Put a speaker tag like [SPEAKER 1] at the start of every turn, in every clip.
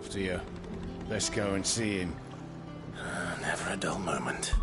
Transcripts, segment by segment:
[SPEAKER 1] Off to you. Let's go and see him.
[SPEAKER 2] Never
[SPEAKER 1] a dull moment.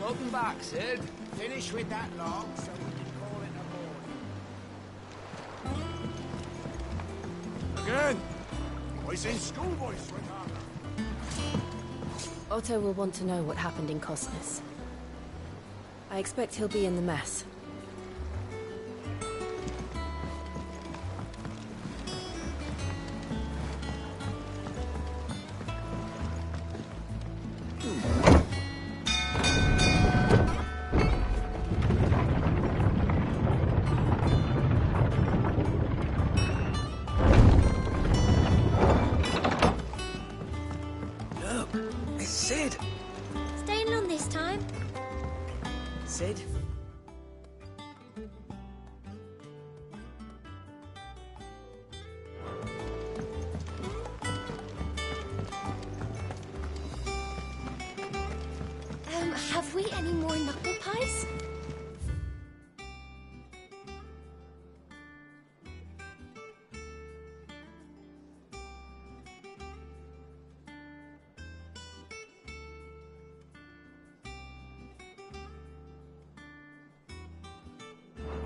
[SPEAKER 2] Welcome back, Sid. Finish with that log so we can call it a board. Again! Voice in schoolboy, sweetheart.
[SPEAKER 3] Otto will want to know what happened in Cosnes. I expect he'll be in the mess.
[SPEAKER 1] Sid!
[SPEAKER 4] Staying on this time?
[SPEAKER 1] Sid?
[SPEAKER 4] Have we any more knuckle pies?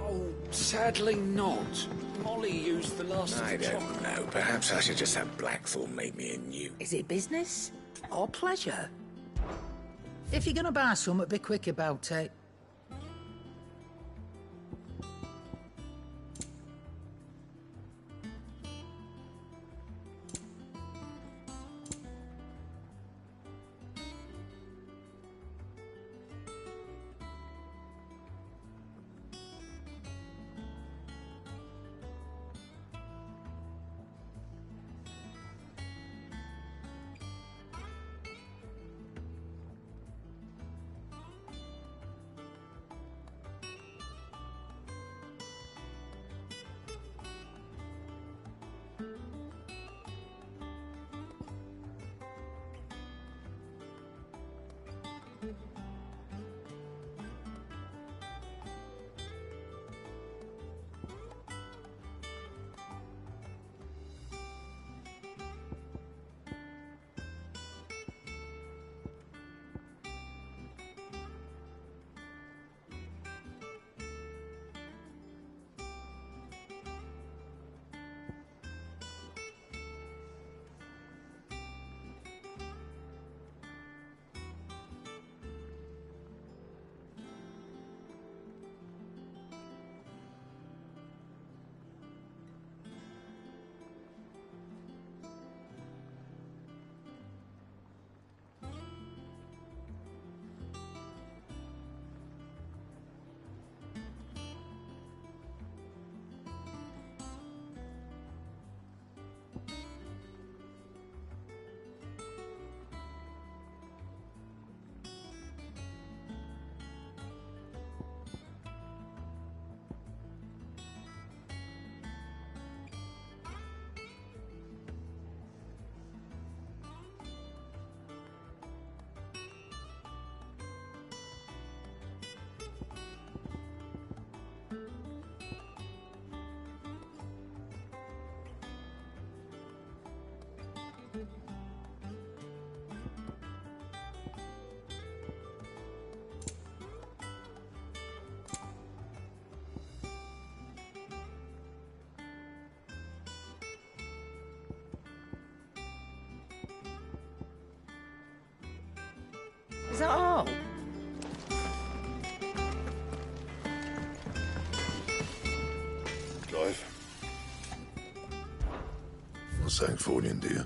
[SPEAKER 2] Oh, sadly not. Molly used the last
[SPEAKER 1] I
[SPEAKER 2] of the
[SPEAKER 1] don't
[SPEAKER 2] chocolate.
[SPEAKER 1] know. Perhaps I should just have Blackthorn make me a new.
[SPEAKER 5] Is it business or pleasure? If you're gonna buy some, be quick about it. Is that all?
[SPEAKER 6] Clive. Not Sancfordian, do you?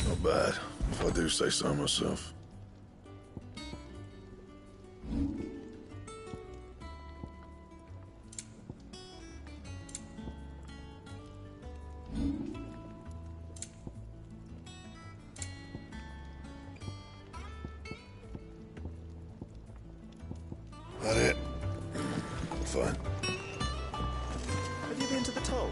[SPEAKER 6] Not bad, if I do say so myself. That it? Fine.
[SPEAKER 1] Have you been to the toll?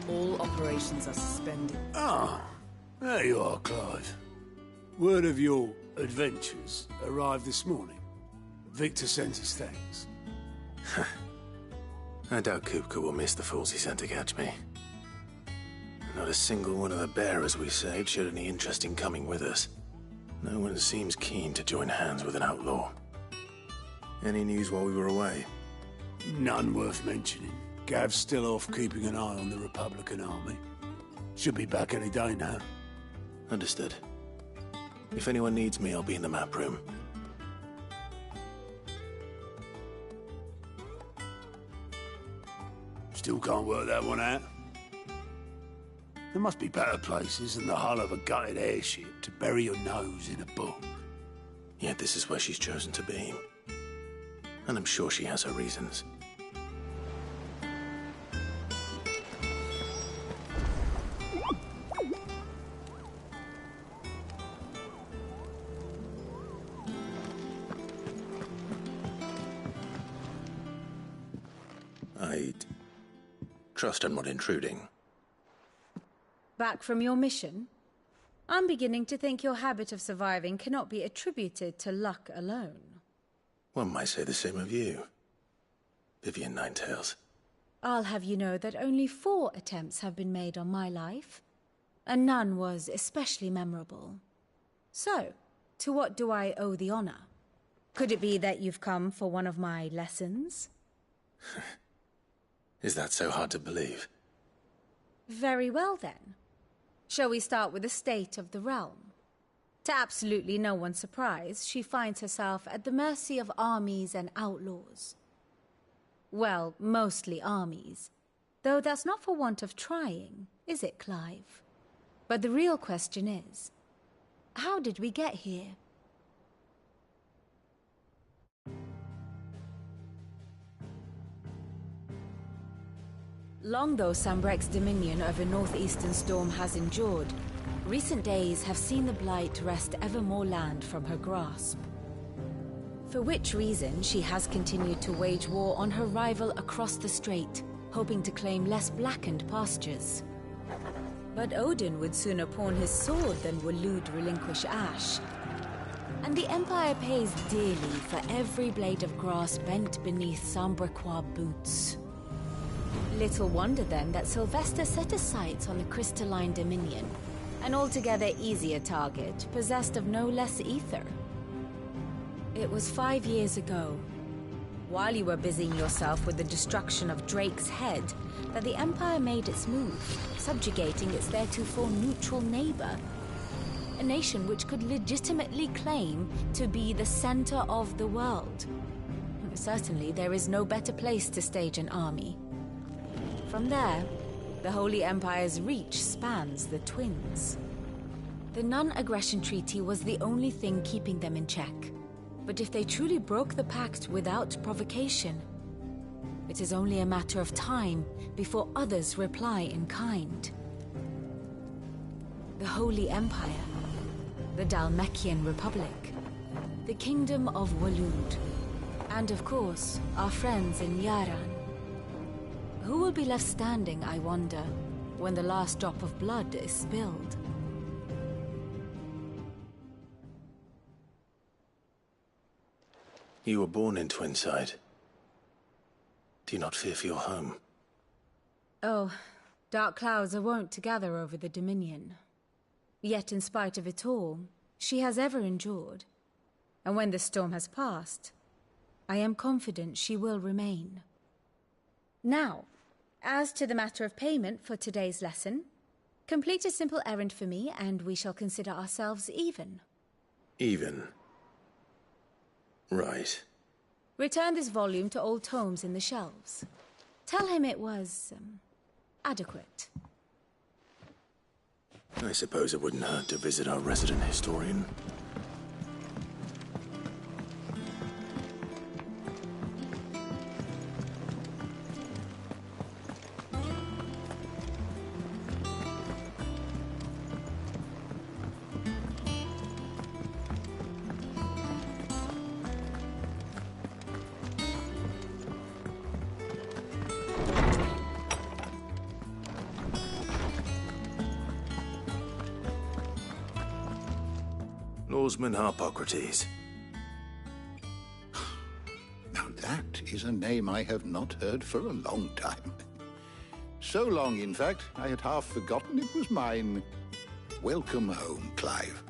[SPEAKER 7] All operations are suspended.
[SPEAKER 8] Ah, there you are, Clive. Word of your adventures arrived this morning. Victor sent his thanks.
[SPEAKER 1] I doubt Kupka will miss the fools he sent to catch me. Not a single one of the bearers we saved showed any interest in coming with us. No one seems keen to join hands with an outlaw. Any news while we were away?
[SPEAKER 8] None worth mentioning. Gav's still off keeping an eye on the Republican army. Should be back any day now.
[SPEAKER 1] Understood. If anyone needs me, I'll be in the map room.
[SPEAKER 8] Still can't work that one out. There must be better places than the hull of a gutted airship to bury your nose in a book.
[SPEAKER 1] Yet this is where she's chosen to be. And I'm sure she has her reasons. I trust I'm not intruding.
[SPEAKER 3] Back from your mission? I'm beginning to think your habit of surviving cannot be attributed to luck alone.
[SPEAKER 1] One might say the same of you, Vivian Ninetails.
[SPEAKER 3] I'll have you know that only 4 attempts have been made on my life, and none was especially memorable. So, to what do I owe the honor? Could it be that you've come for one of my lessons?
[SPEAKER 1] Is that so hard to believe?
[SPEAKER 3] Very well, then. Shall we start with the state of the realm? To absolutely no one's surprise, she finds herself at the mercy of armies and outlaws. Well, mostly armies. Though that's not for want of trying, is it, Clive? But the real question is, how did we get here? Long though Sambrek's dominion over northeastern Storm has endured, recent days have seen the Blight wrest ever more land from her grasp. For which reason she has continued to wage war on her rival across the strait, hoping to claim less blackened pastures. But Odin would sooner pawn his sword than Waloed relinquish Ash. And the Empire pays dearly for every blade of grass bent beneath Sambrequois boots. Little wonder then that Sylvester set his sights on the crystalline Dominion, an altogether easier target, possessed of no less ether. It was 5 years ago, while you were busying yourself with the destruction of Drake's head, that the Empire made its move, subjugating its theretofore neutral neighbor. A nation which could legitimately claim to be the center of the world. Certainly, there is no better place to stage an army. From there, the Holy Empire's reach spans the Twins. The non-aggression treaty was the only thing keeping them in check. But if they truly broke the pact without provocation, it is only a matter of time before others reply in kind. The Holy Empire, the Dhalmekian Republic, the Kingdom of Waloed, and of course, our friends in Yaran. Who will be left standing, I wonder, when the last drop of blood is spilled?
[SPEAKER 1] You were born in Twinside. Do you not fear for your home?
[SPEAKER 3] Oh, dark clouds are wont to gather over the Dominion. Yet in spite of it all, she has ever endured. And when the storm has passed, I am confident she will remain. Now, as to the matter of payment for today's lesson, complete a simple errand for me and we shall consider ourselves even.
[SPEAKER 1] Even? Right.
[SPEAKER 3] Return this volume to old tomes in the shelves. Tell him it was, adequate.
[SPEAKER 1] I suppose it wouldn't hurt to visit our resident historian. Lawsman Harpocrates.
[SPEAKER 9] Now that is a name I have not heard for a long time. So long, in fact, I had half forgotten it was mine. Welcome home, Clive.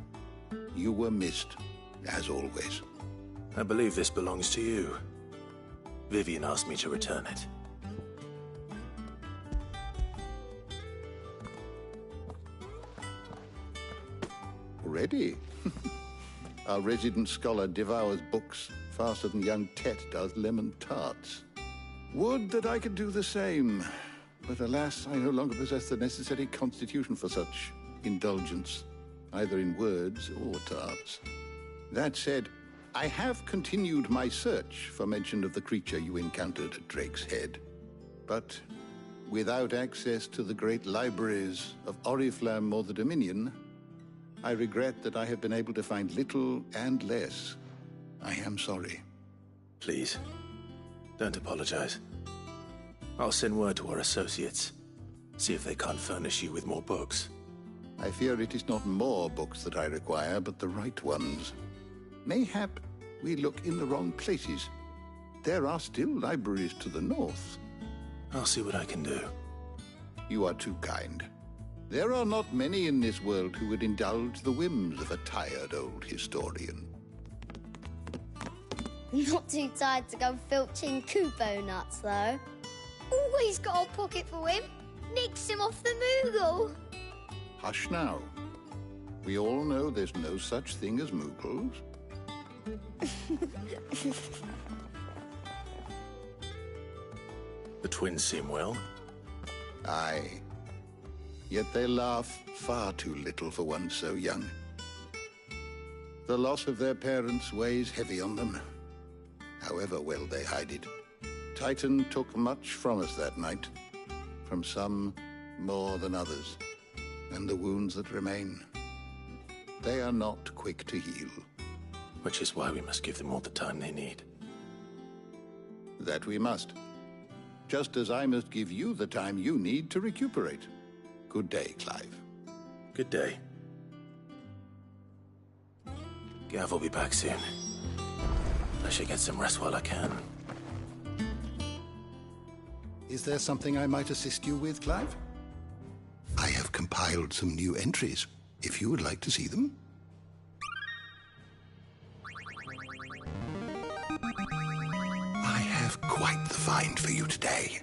[SPEAKER 9] You were missed, as always.
[SPEAKER 1] I believe this belongs to you. Vivian asked me to return it.
[SPEAKER 9] Already? Our resident scholar devours books faster than young Tet does lemon tarts. Would that I could do the same. But alas, I no longer possess the necessary constitution for such indulgence, either in words or tarts. That said, I have continued my search for mention of the creature you encountered at Drake's Head. But without access to the great libraries of Oriflamme or the Dominion, I regret that I have been able to find little and less. I am sorry.
[SPEAKER 1] Please, don't apologize. I'll send word to our associates. See if they can't furnish you with more books.
[SPEAKER 9] I fear it is not more books that I require, but the right ones. Mayhap we look in the wrong places. There are still libraries to the north.
[SPEAKER 1] I'll see what I can do.
[SPEAKER 9] You are too kind. There are not many in this world who would indulge the whims of a tired old historian.
[SPEAKER 4] Not too tired to go filching Kupo nuts, though. Always got a pocket for him. Nicks him off the Moogle.
[SPEAKER 9] Hush now. We all know there's no such thing as Moogles.
[SPEAKER 1] The twins seem well.
[SPEAKER 9] Aye. Yet they laugh far too little for one so young. The loss of their parents weighs heavy on them, however well they hide it. Titan took much from us that night, from some more than others, and the wounds that remain, they are not quick to heal.
[SPEAKER 1] Which is why we must give them all the time they need.
[SPEAKER 9] That we must. Just as I must give you the time you need to recuperate. Good day, Clive.
[SPEAKER 1] Good day. Gav will be back soon. I should get some rest while I can.
[SPEAKER 10] Is there something I might assist you with, Clive?
[SPEAKER 11] I have compiled some new entries, if you would like to see them. I have quite the find for you today.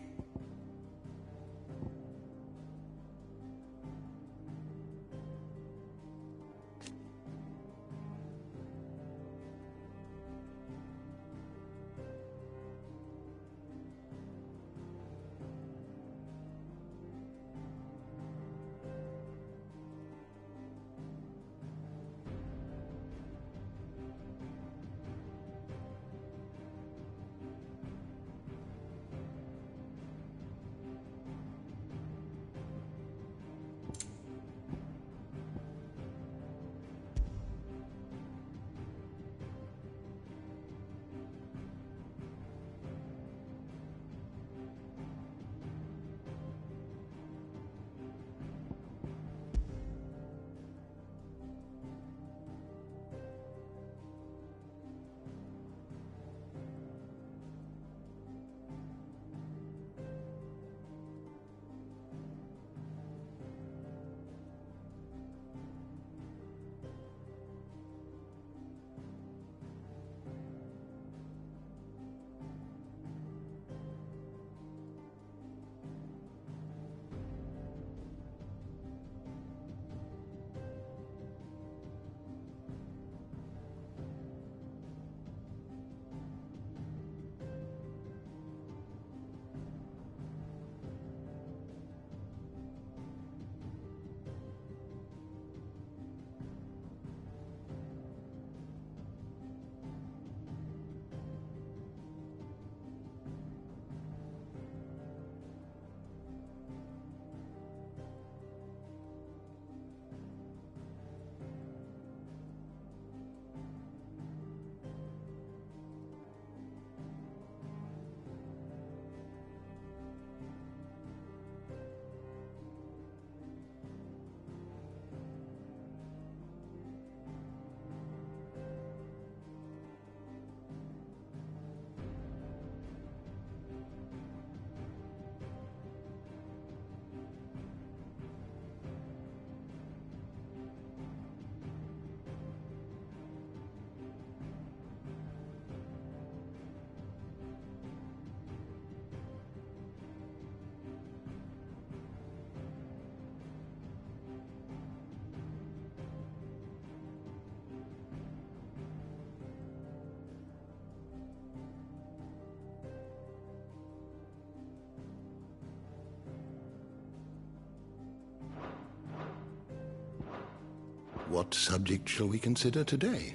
[SPEAKER 11] What subject shall we consider today?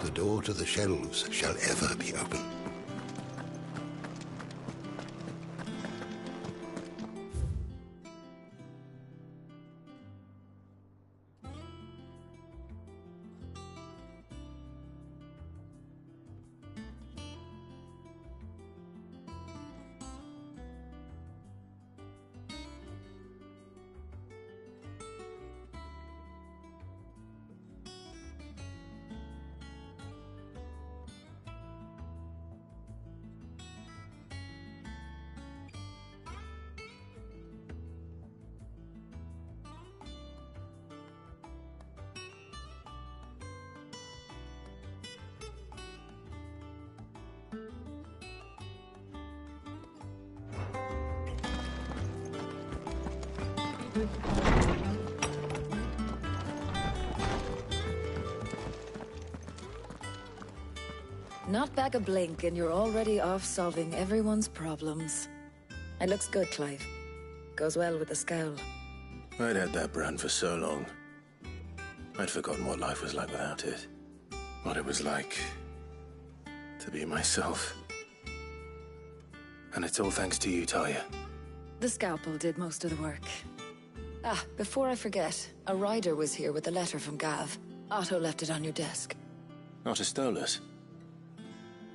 [SPEAKER 11] The door to the shelves shall ever be open.
[SPEAKER 7] Not back a blink and you're already off solving everyone's problems. It looks good, Clive. Goes well with the scowl.
[SPEAKER 1] I'd had that brand for so long. I'd forgotten what life was like without it. What it was like to be myself. And it's all thanks to you, Talia.
[SPEAKER 7] The scalpel did most of the work. Ah, before I forget, a rider was here with a letter from Gav. Otto left it on your desk.
[SPEAKER 1] Otto stole us.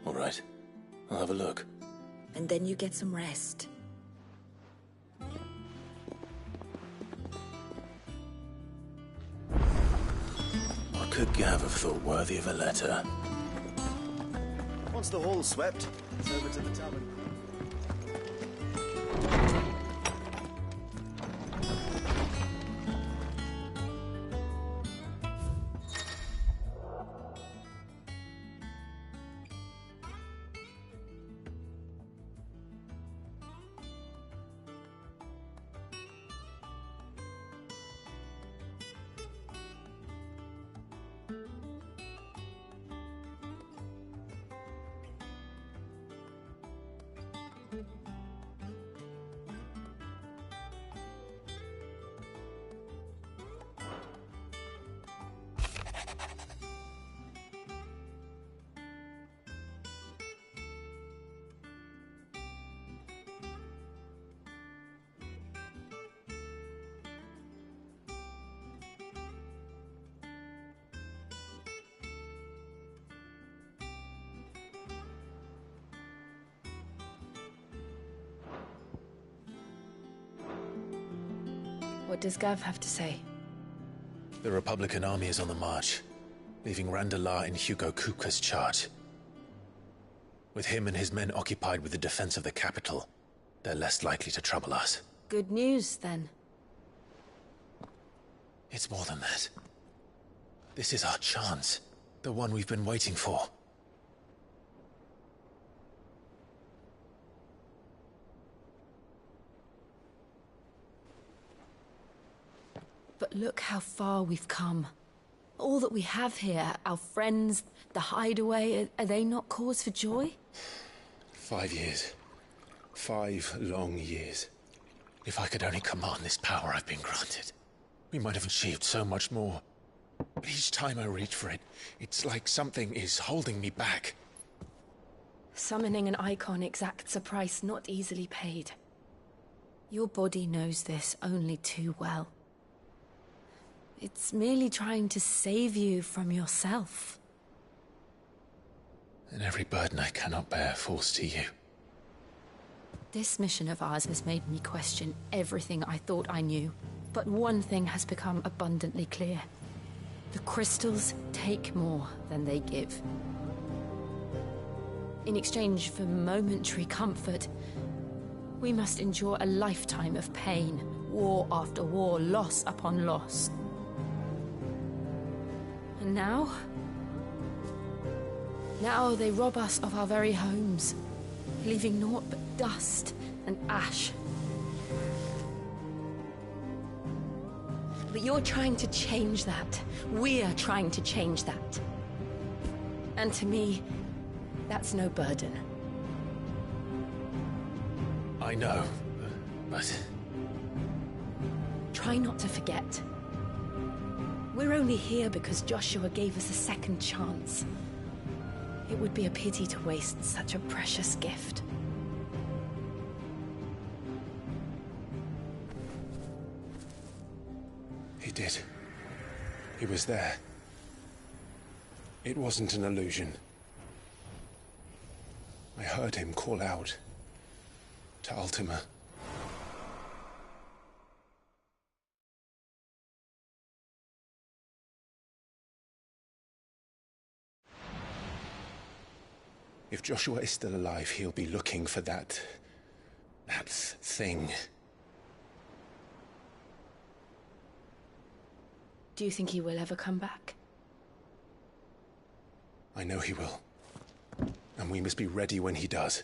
[SPEAKER 1] All right. I'll have a look.
[SPEAKER 7] And then you get some rest.
[SPEAKER 1] What could Gav have thought worthy of a letter?
[SPEAKER 12] Once the hall's swept, it's over to the tavern.
[SPEAKER 3] What does Gav have to say?
[SPEAKER 1] The Republican army is on the march, leaving Randalar in Hugo Kupka's charge. With him and his men occupied with the defense of the capital, they're less likely to trouble us.
[SPEAKER 3] Good news, then.
[SPEAKER 1] It's more than that. This is our chance. The one we've been waiting for.
[SPEAKER 3] But look how far we've come. All that we have here, our friends, the hideaway, are they not cause for joy?
[SPEAKER 1] 5 years. 5 long years. If I could only command this power I've been granted, we might have achieved so much more. But each time I reach for it, it's like something is holding me back.
[SPEAKER 3] Summoning an icon exacts a price not easily paid. Your body knows this only too well. It's merely trying to save you from yourself.
[SPEAKER 1] And every burden I cannot bear falls to you.
[SPEAKER 3] This mission of ours has made me question everything I thought I knew. But one thing has become abundantly clear. The crystals take more than they give. In exchange for momentary comfort, we must endure a lifetime of pain, war after war, loss upon loss. And now they rob us of our very homes, leaving naught but dust and ash. But you're trying to change that. We're trying to change that. And to me, that's no burden.
[SPEAKER 1] I know, but...
[SPEAKER 3] Try not to forget. We're only here because Joshua gave us a second chance. It would be a pity to waste such a precious gift.
[SPEAKER 1] He did. He was there. It wasn't an illusion. I heard him call out to Ultima. If Joshua is still alive, he'll be looking for that thing.
[SPEAKER 3] Do you think he will ever come back?
[SPEAKER 1] I know he will. And we must be ready when he does.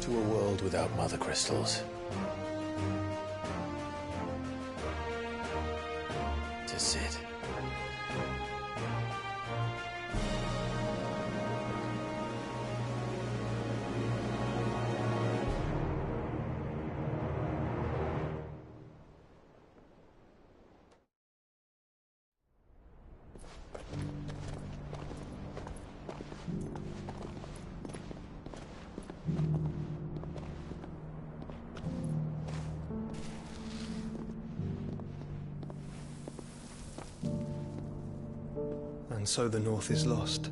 [SPEAKER 1] To a world without mother crystals. To Sid.
[SPEAKER 13] And so the North is lost.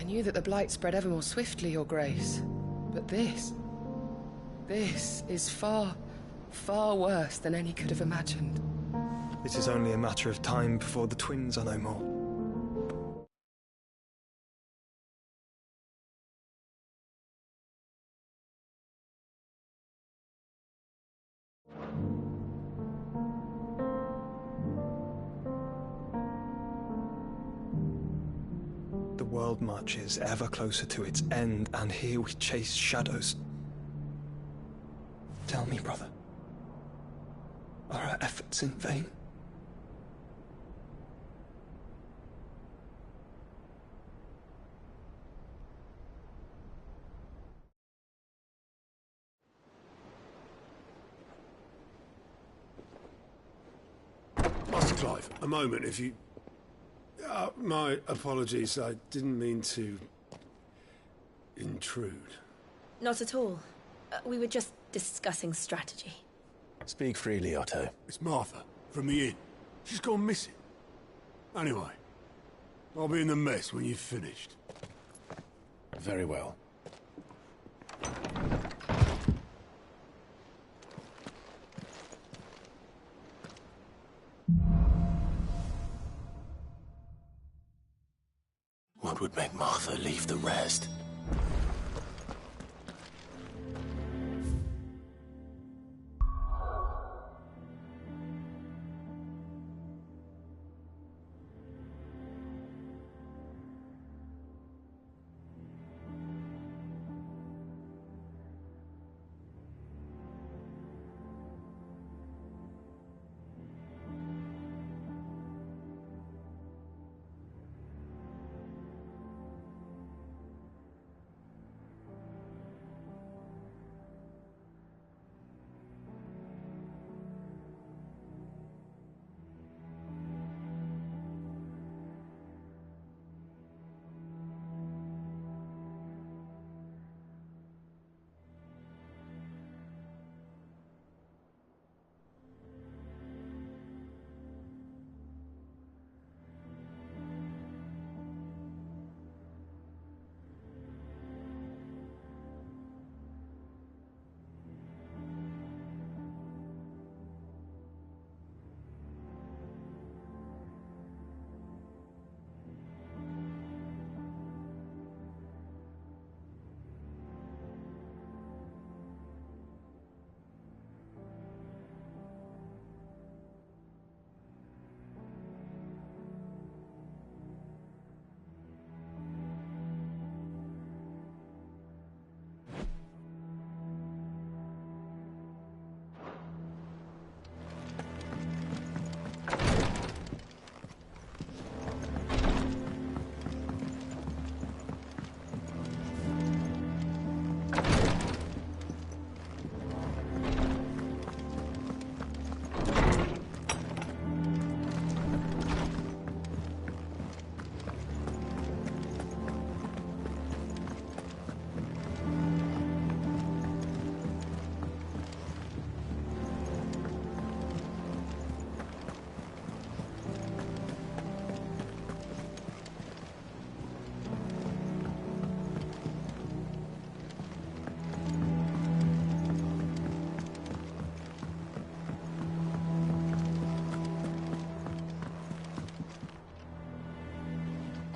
[SPEAKER 13] knew that the Blight spread ever more swiftly, Your Grace. But this is far, far worse than any could have imagined.
[SPEAKER 14] It is only a matter of time before the twins are no more. The world marches ever closer to its end, and here we chase shadows. Tell me, brother, are our efforts in vain?
[SPEAKER 8] Master Clive, a moment, if you... my apologies, I didn't mean to... intrude.
[SPEAKER 3] Not at all. We were just discussing strategy.
[SPEAKER 1] Speak freely, Otto.
[SPEAKER 8] It's Martha, from the inn. She's gone missing. Anyway, I'll be in the mess when you've finished.
[SPEAKER 1] Very well. What would make Martha leave the rest?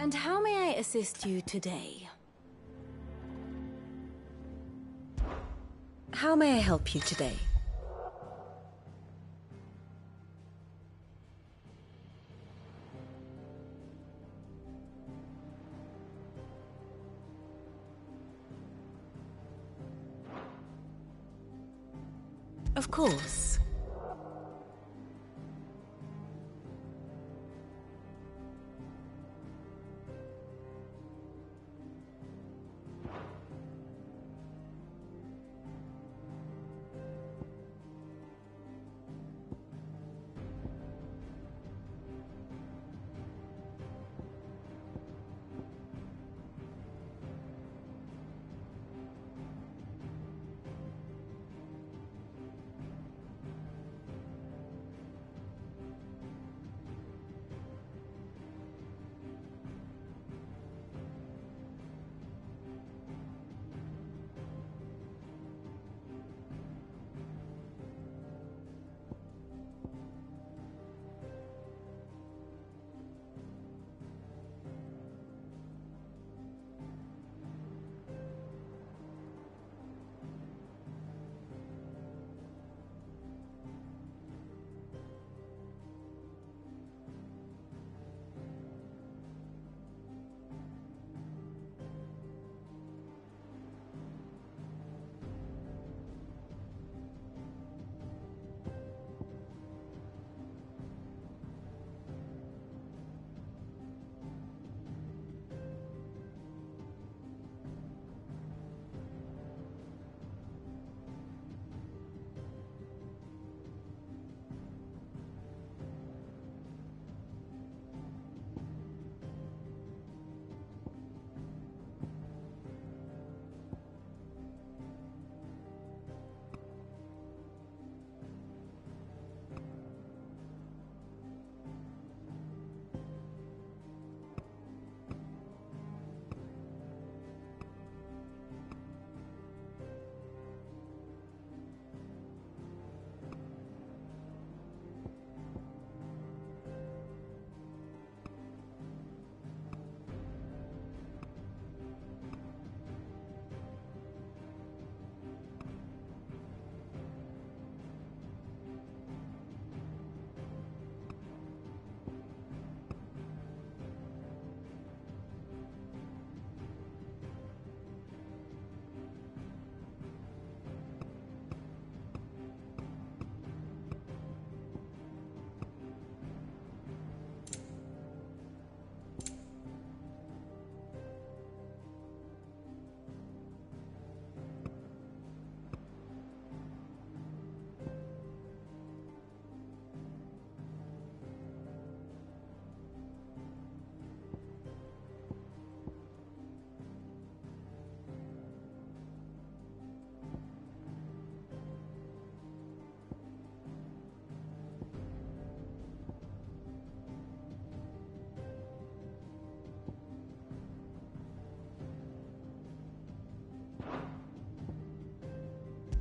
[SPEAKER 3] And how may I assist you today? How may I help you today? Of course.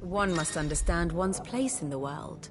[SPEAKER 3] One must understand one's place in the world.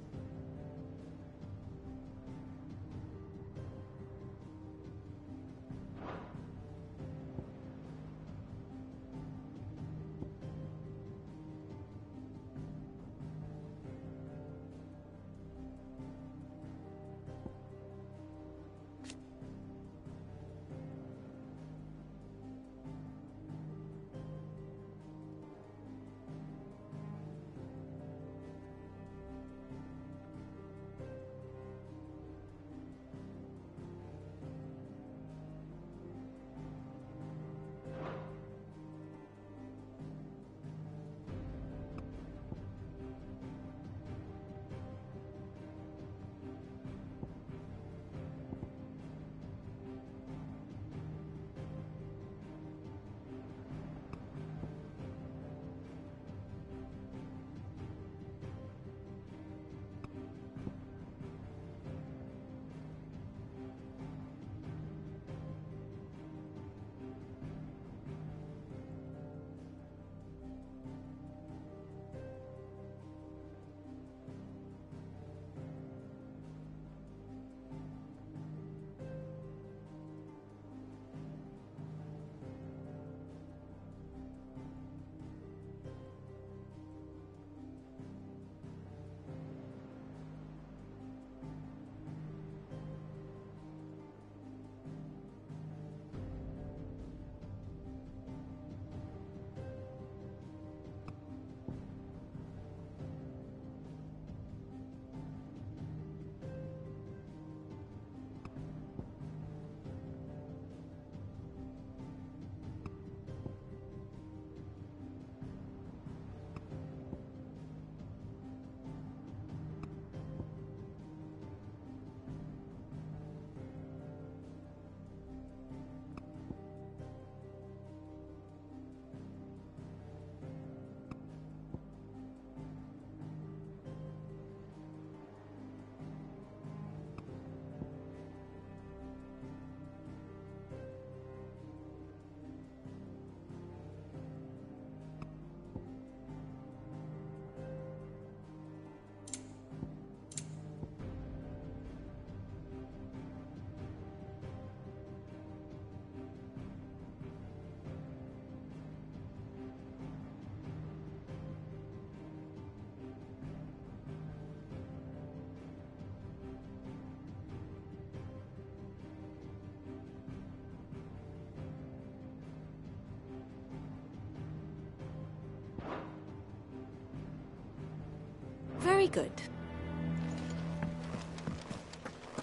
[SPEAKER 3] Very good.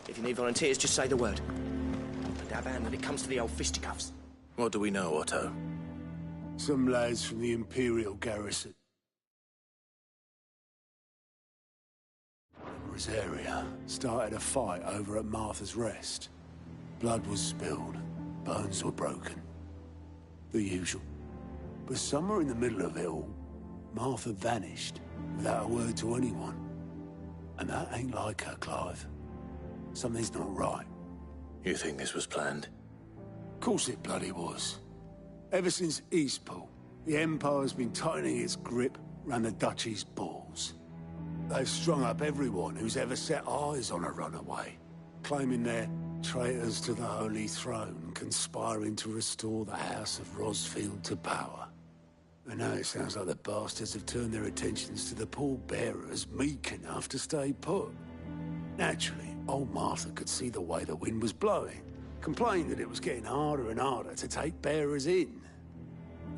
[SPEAKER 12] If you need volunteers, just say the word. And have hand when it comes to the old fisticuffs.
[SPEAKER 1] What do we know, Otto?
[SPEAKER 8] Some lads from the Imperial garrison. Rosaria started a fight over at Martha's Rest. Blood was spilled, bones were broken. The usual. But somewhere in the middle of it all, Martha vanished without a word to anyone. And that ain't like her, Clive. Something's not right.
[SPEAKER 1] You think this was planned?
[SPEAKER 8] Of course it bloody was. Ever since Eastpool, the Empire's been tightening its grip round the Duchy's balls. They've strung up everyone who's ever set eyes on a runaway, claiming they're traitors to the Holy Throne, conspiring to restore the House of Rosfield to power. And now it sounds like the bastards have turned their attentions to the pallbearers meek enough to stay put. Naturally, old Martha could see the way the wind was blowing, complained that it was getting harder and harder to take bearers in.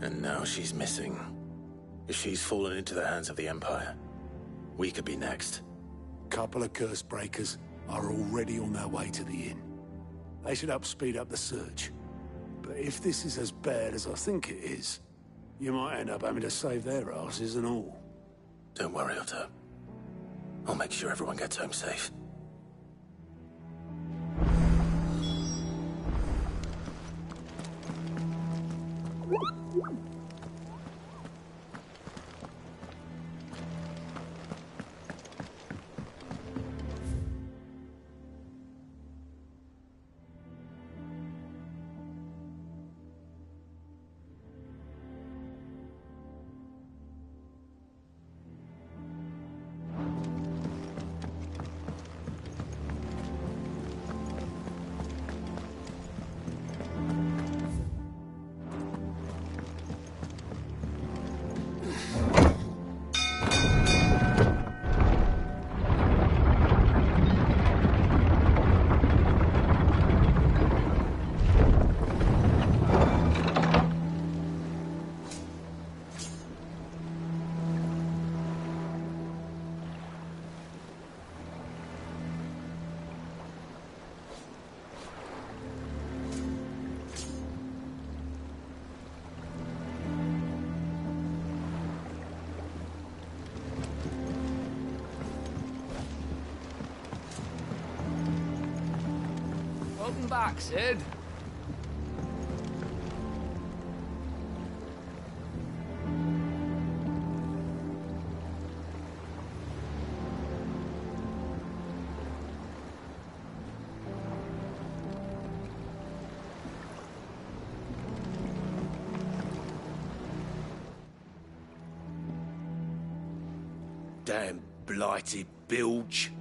[SPEAKER 1] And now she's missing. If she's fallen into the hands of the Empire, we could be next.
[SPEAKER 8] Couple of curse breakers are already on their way to the inn. They should speed up the search. But if this is as bad as I think it is, you might end up having to save their asses and all.
[SPEAKER 1] Don't worry, Otto. I'll make sure everyone gets home safe.
[SPEAKER 2] Welcome back, Sid.
[SPEAKER 15] Damn blighted bilge.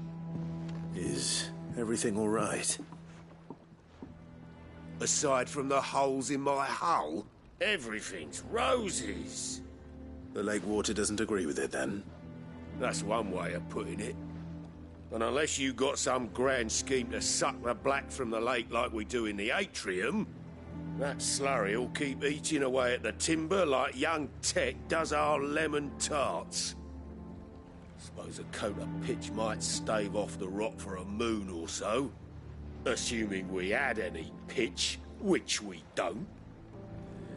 [SPEAKER 1] Is everything all right?
[SPEAKER 15] Aside from the holes in my hull, everything's roses.
[SPEAKER 1] The lake water doesn't agree with it, then?
[SPEAKER 15] That's one way of putting it. And unless you got some grand scheme to suck the black from the lake like we do in the atrium, that slurry'll keep eating away at the timber like young Tech does our lemon tarts. Suppose a coat of pitch might stave off the rot for a moon or so. Assuming we had any pitch, which we don't.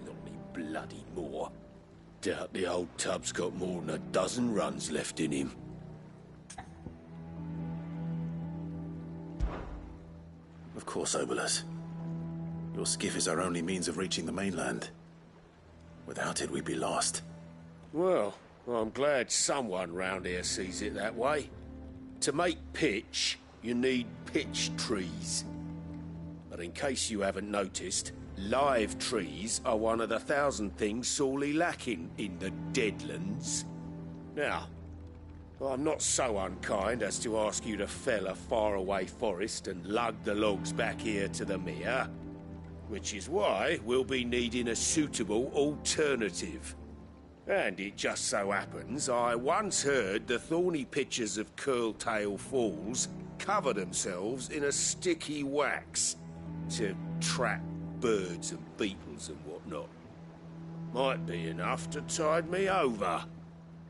[SPEAKER 15] Not any bloody more. Doubt the old tub's got more than a dozen runs left in him.
[SPEAKER 1] Of course, Obolus. Your skiff is our only means of reaching the mainland. Without it, we'd be lost.
[SPEAKER 15] Well, I'm glad someone round here sees it that way. To make pitch, you need pitch trees. But in case you haven't noticed, live trees are one of the 1,000 things sorely lacking in the Deadlands. Now, I'm not so unkind as to ask you to fell a faraway forest and lug the logs back here to the mere, which is why we'll be needing a suitable alternative. And it just so happens I once heard the thorny pitchers of Curltail Falls cover themselves in a sticky wax to trap birds and beetles and whatnot. Might be enough to tide me over.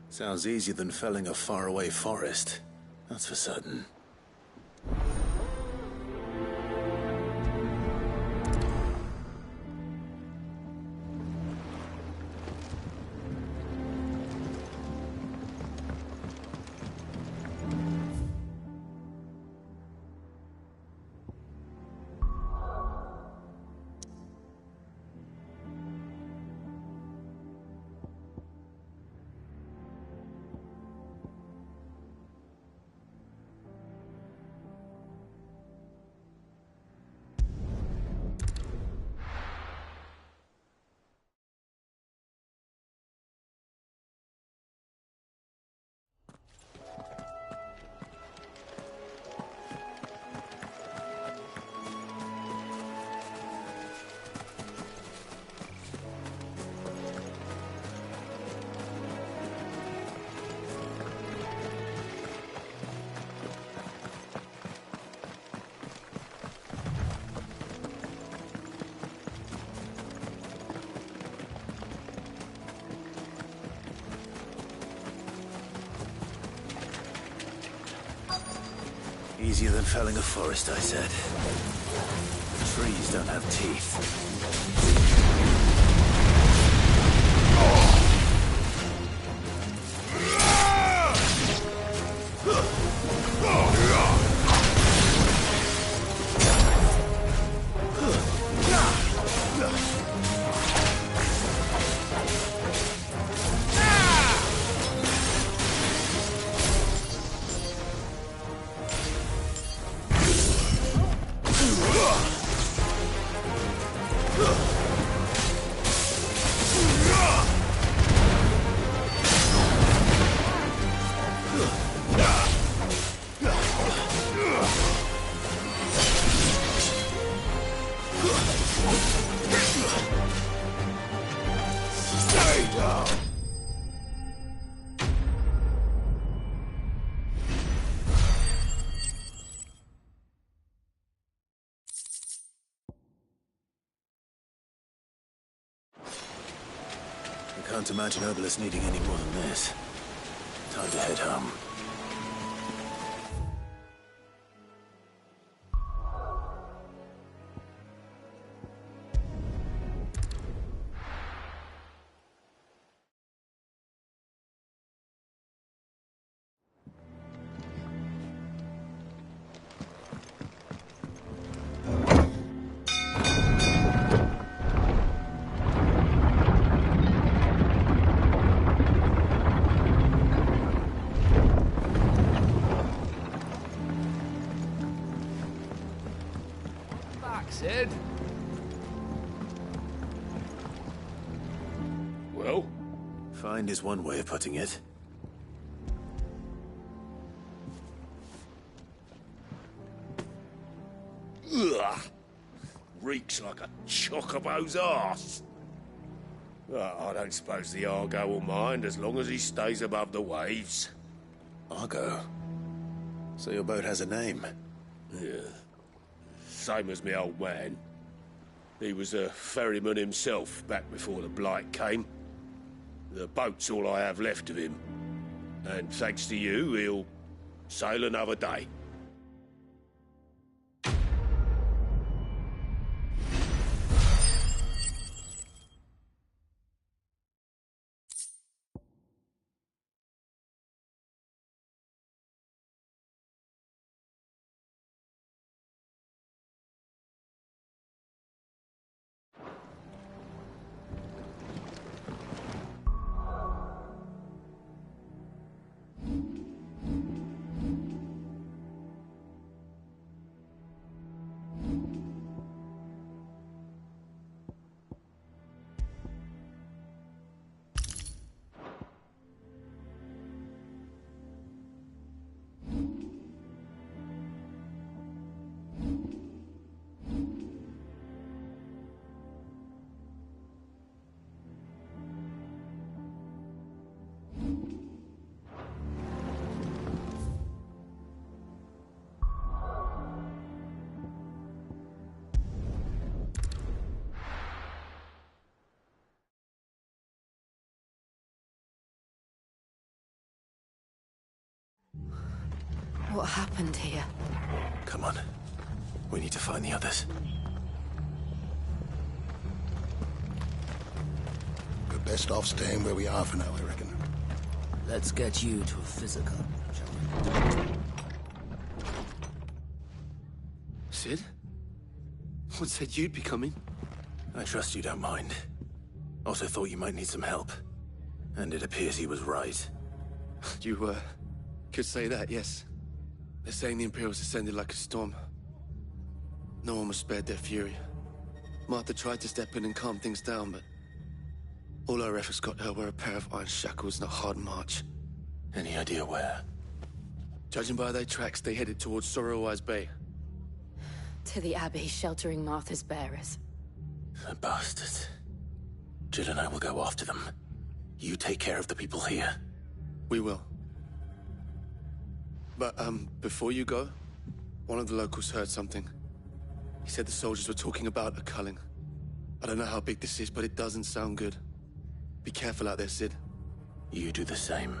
[SPEAKER 1] Sounds easier than felling a faraway forest. That's for certain. Easier than felling a forest, I said. Trees don't have teeth. I can't imagine Obolus needing any more than this. Time to head home.
[SPEAKER 15] Well?
[SPEAKER 1] Find is one way of putting it.
[SPEAKER 15] Ugh! Reeks like a chocobo's arse. Well, I don't suppose the Argo will mind as long as he stays above the waves.
[SPEAKER 1] Argo? So your boat has a name?
[SPEAKER 15] Yeah. Same as me old man. He was a ferryman himself back before the Blight came. The boat's all I have left of him. And thanks to you, he'll sail another day.
[SPEAKER 3] What happened here?
[SPEAKER 1] Come on. We need to find the others.
[SPEAKER 11] We're best off staying where we are for now, I reckon.
[SPEAKER 12] Let's get you to a physical, shall we?
[SPEAKER 16] Sid? What said you'd be coming?
[SPEAKER 1] I trust you don't mind. Also thought you might need some help. And it appears he was right.
[SPEAKER 16] You, could say that, yes. They're saying the Imperials descended like a storm. No one was spared their fury. Martha tried to step in and calm things down, but all our efforts got her were a pair of iron shackles and a hard march.
[SPEAKER 1] Any idea where?
[SPEAKER 16] Judging by their tracks, they headed towards Sorrowwise Bay.
[SPEAKER 3] To the Abbey sheltering Martha's bearers.
[SPEAKER 1] The bastards. Jill and I will go after them. You take care of the people here.
[SPEAKER 16] We will. But, before you go, one of the locals heard something. He said the soldiers were talking about a culling. I don't know how big this is, but it doesn't sound good. Be careful out there, Sid.
[SPEAKER 1] You do the same.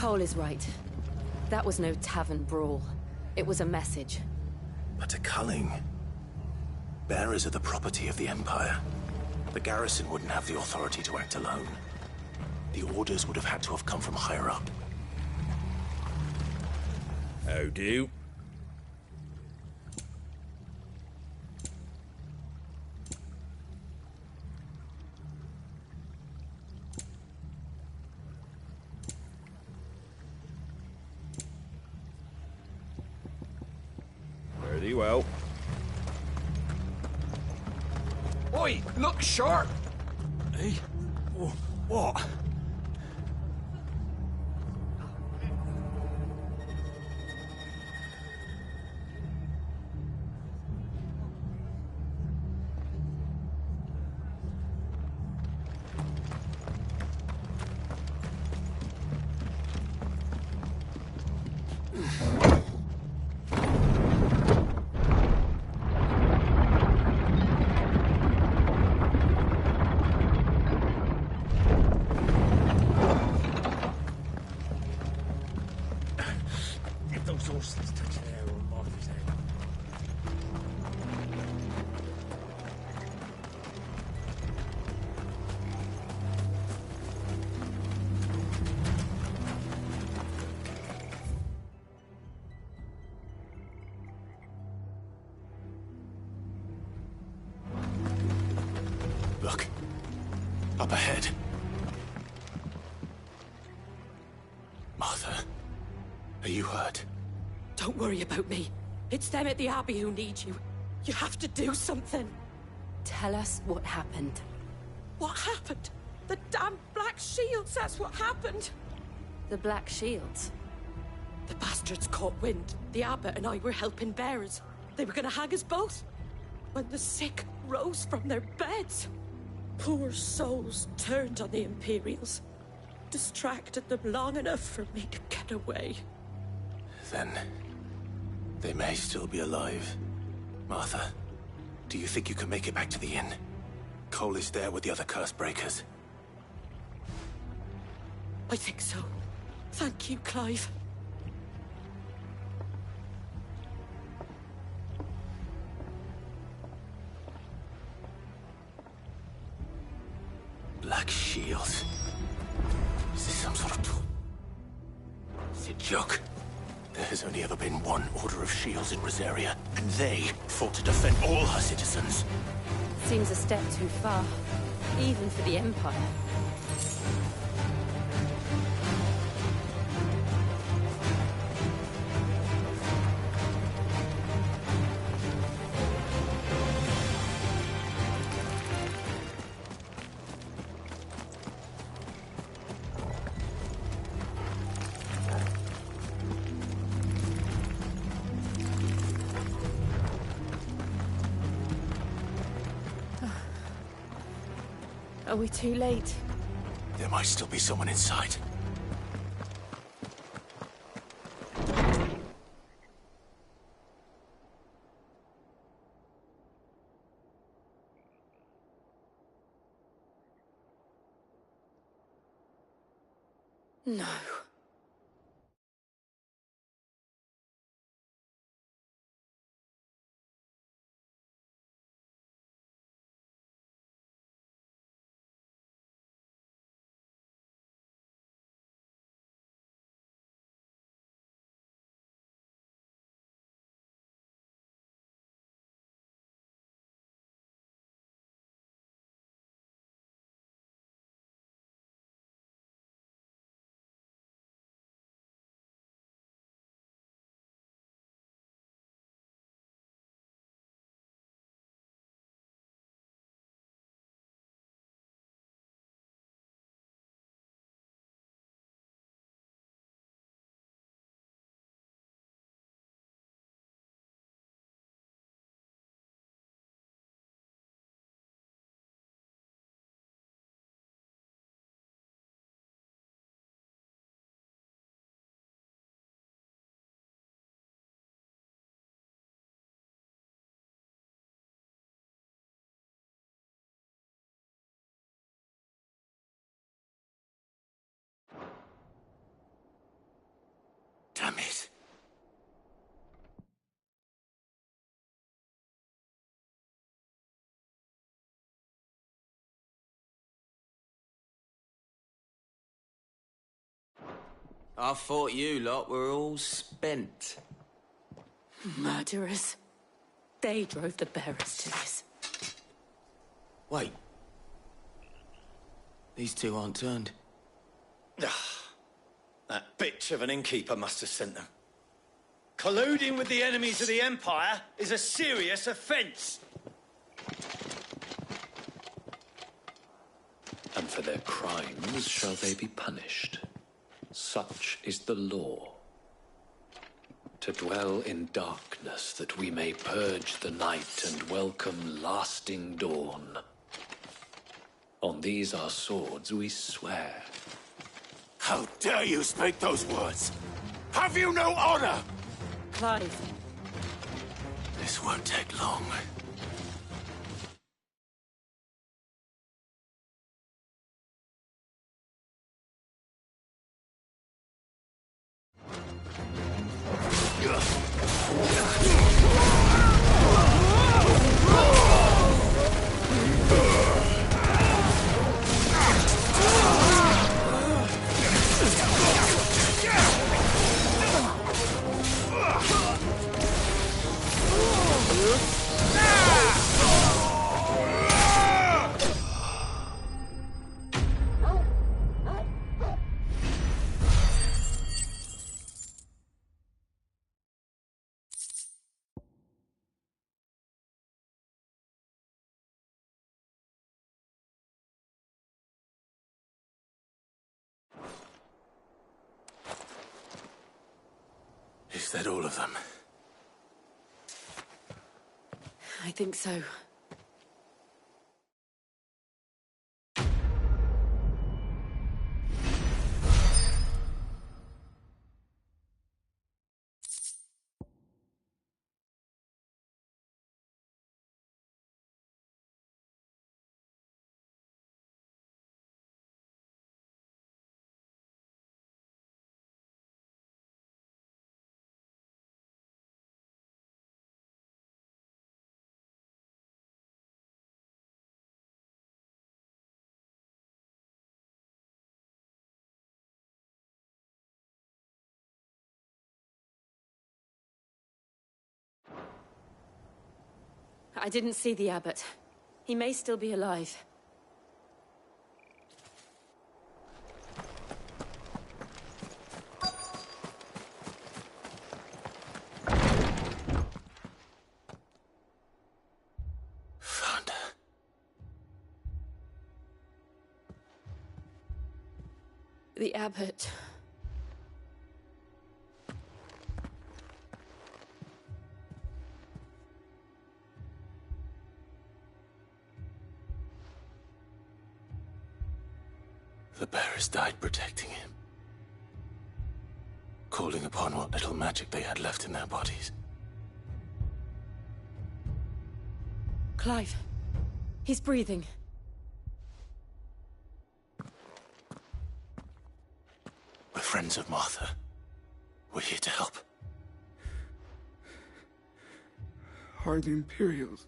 [SPEAKER 3] Cole is right. That was no tavern brawl. It was a message.
[SPEAKER 1] But a culling. Bearers are the property of the Empire. The garrison wouldn't have the authority to act alone. The orders would have had to have come from higher up.
[SPEAKER 15] How do? Very well.
[SPEAKER 2] Oi, look sharp!
[SPEAKER 5] Hey? What?
[SPEAKER 15] If those horses touch an arrow, I'm off his head.
[SPEAKER 1] Look. Up ahead. Martha, are you hurt?
[SPEAKER 17] Don't worry about me. It's them at the Abbey who need you. You have to do something.
[SPEAKER 3] Tell us what happened.
[SPEAKER 17] What happened? The damn Black Shields, that's what happened.
[SPEAKER 3] The Black Shields?
[SPEAKER 17] The bastards caught wind. The Abbot and I were helping bearers. They were gonna hang us both. When the sick rose from their beds. Poor souls turned on the Imperials. Distracted them long enough for me to get away.
[SPEAKER 1] Then they may still be alive. Martha, do you think you can make it back to the inn? Cole is there with the other curse breakers.
[SPEAKER 17] I think so. Thank you, Clive.
[SPEAKER 1] Black shields. Is this some sort of tool? Is it a joke? There has only ever been one Order of Shields in Rosaria, and they fought to defend all her citizens.
[SPEAKER 3] Seems a step too far, even for the Empire. Are we too late?
[SPEAKER 1] There might still be someone inside.
[SPEAKER 17] No.
[SPEAKER 2] I thought you lot were all spent.
[SPEAKER 17] Murderers. They drove the bearers to this.
[SPEAKER 2] Wait. These two aren't turned.
[SPEAKER 18] That bitch of an innkeeper must have sent them. Colluding with the enemies of the Empire is a serious offence.
[SPEAKER 19] And for their crimes shall they be punished. Such is the law. To dwell in darkness that we may purge the night and welcome lasting dawn. On these our swords we swear.
[SPEAKER 15] How dare you speak those words? Have you no honor?
[SPEAKER 17] Clive.
[SPEAKER 1] This won't take long. Is that all of them?
[SPEAKER 17] I think so. I didn't see the abbot. He may still be alive.
[SPEAKER 1] Found her.
[SPEAKER 17] The abbot.
[SPEAKER 1] The bearers died protecting him. Calling upon what little magic they had left in their bodies.
[SPEAKER 17] Clive. He's breathing.
[SPEAKER 1] We're friends of Martha. We're here to help.
[SPEAKER 8] Are the Imperials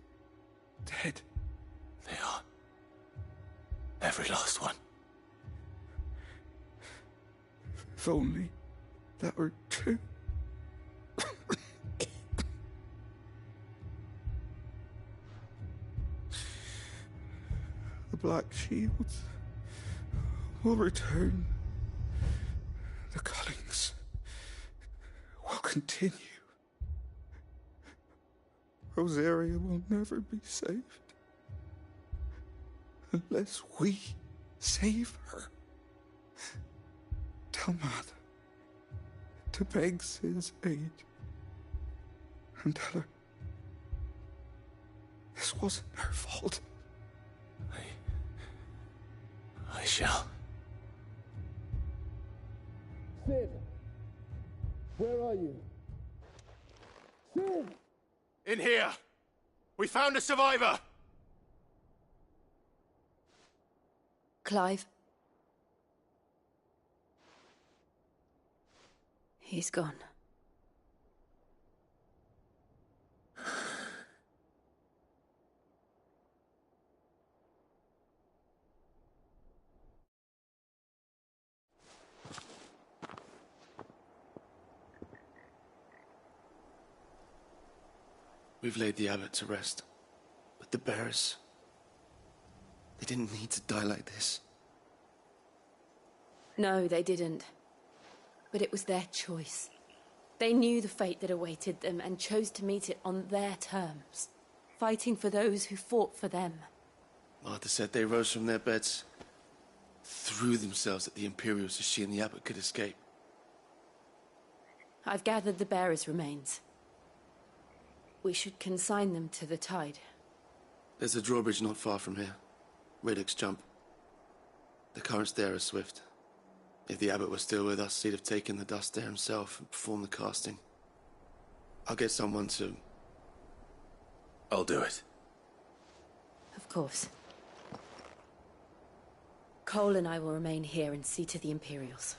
[SPEAKER 8] dead?
[SPEAKER 1] They are. Every last one.
[SPEAKER 8] If only that were true. The Black Shields will return. The cullings will continue. Rosaria will never be saved unless we save her. Tell Mother to beg Sid's aid and tell her this wasn't her fault.
[SPEAKER 1] I shall.
[SPEAKER 8] Sid, where are you? Sid!
[SPEAKER 15] In here! We found a survivor!
[SPEAKER 17] Clive. He's gone.
[SPEAKER 16] We've laid the abbot to rest. But the bearers... they didn't need to die like this.
[SPEAKER 3] No, they didn't. But it was their choice. They knew the fate that awaited them and chose to meet it on their terms, fighting for those who fought for them.
[SPEAKER 16] Martha said they rose from their beds, threw themselves at the Imperials so she and the abbot could escape.
[SPEAKER 3] I've gathered the bearers' remains. We should consign them to the tide.
[SPEAKER 16] There's a drawbridge not far from here. Riddick's Jump. The currents there are swift. If the abbot was still with us, he'd have taken the dust there himself and performed the casting. I'll get someone to...
[SPEAKER 1] I'll do it.
[SPEAKER 3] Of course. Cole and I will remain here and see to the Imperials.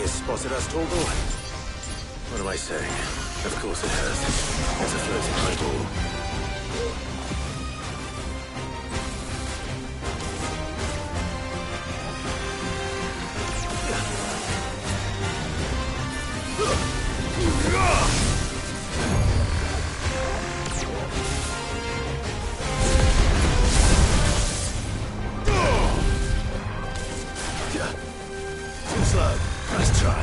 [SPEAKER 1] Spotted us, Torgal? What am I saying? Of course it has. It's a floating eyeball. Too slow. Nice try.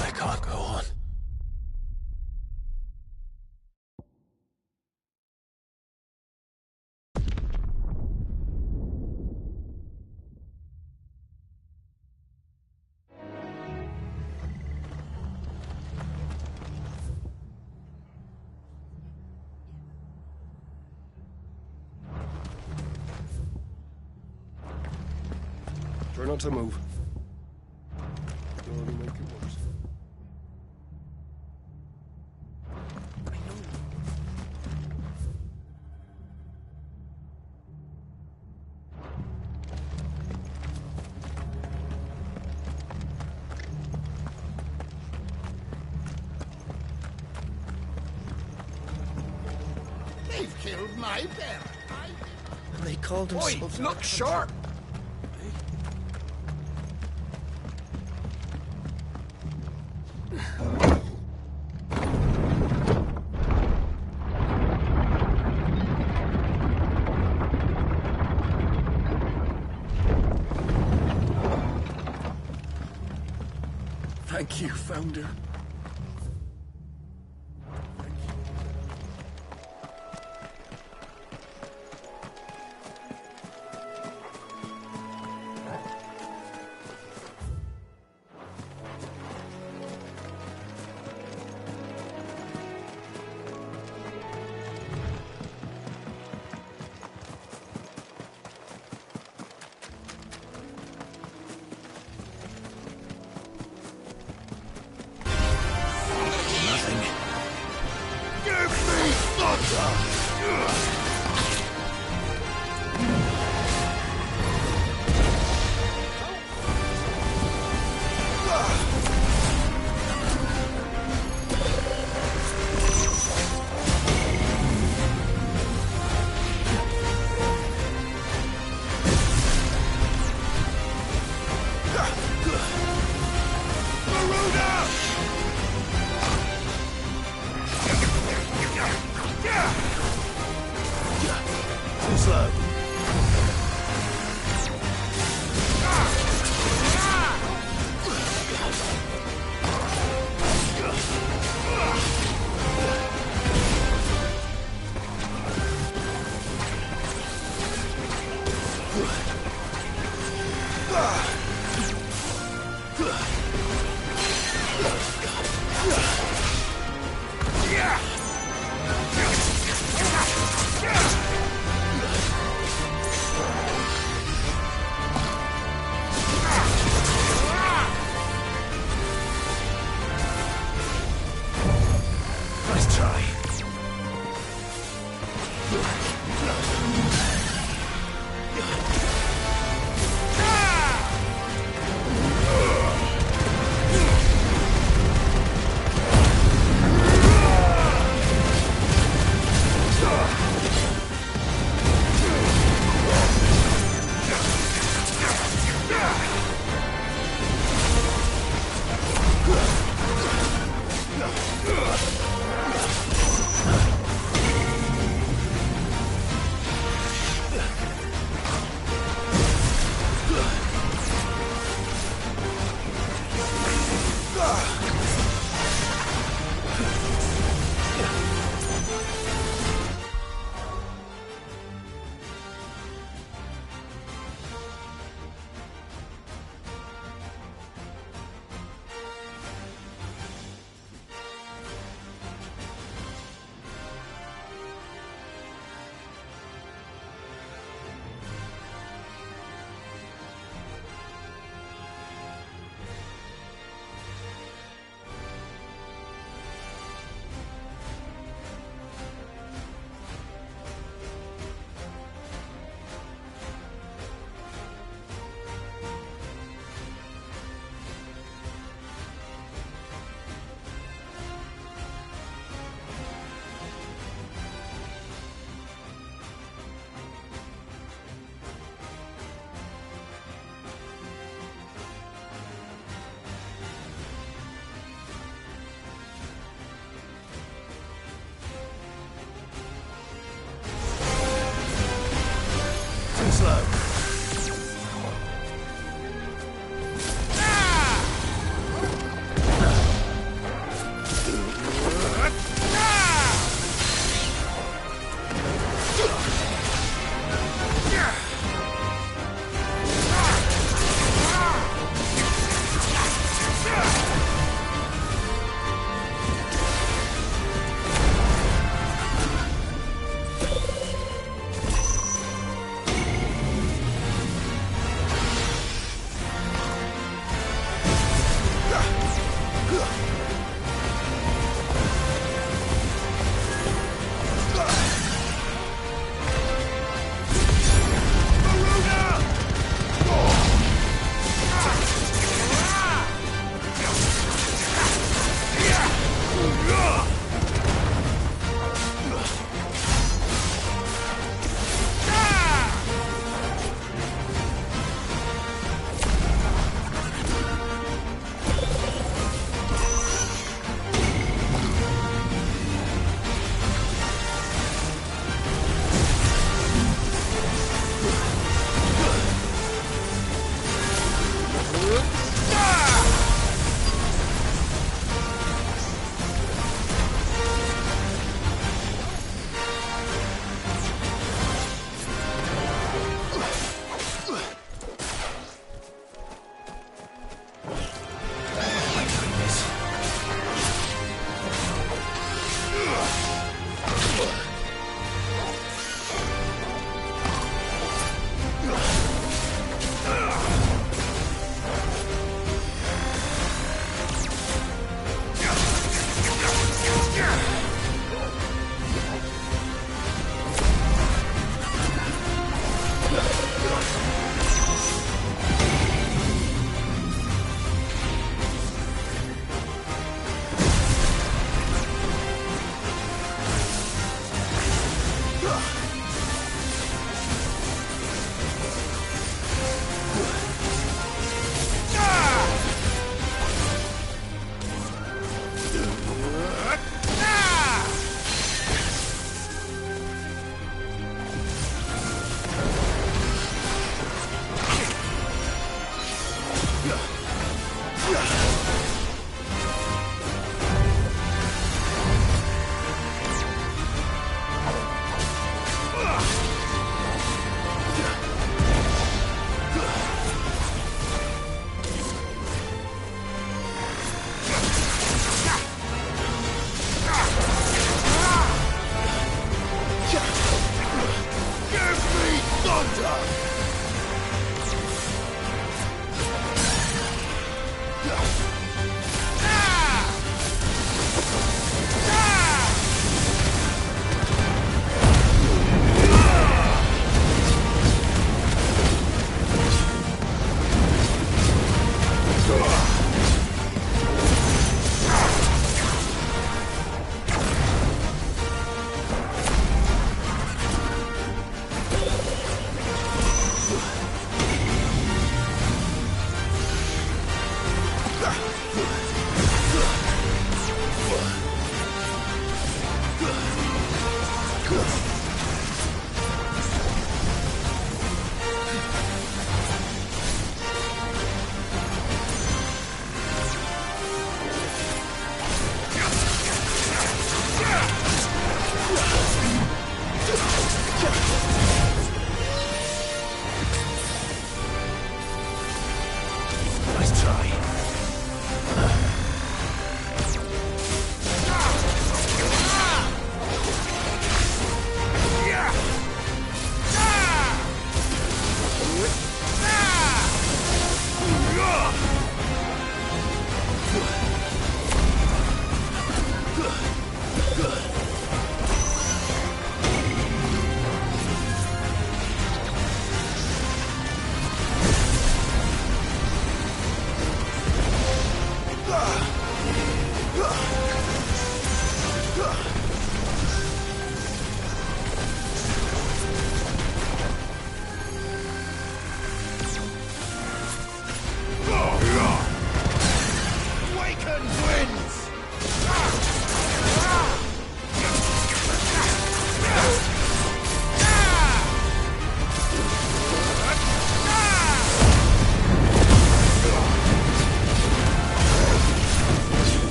[SPEAKER 1] I can't go on.
[SPEAKER 20] Try not to move. You'll only make it worse.
[SPEAKER 10] They've killed my bear.
[SPEAKER 14] And they called themselves...
[SPEAKER 20] Oi, look sharp!
[SPEAKER 2] Thank you, Founder.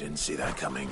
[SPEAKER 1] didn't see that coming.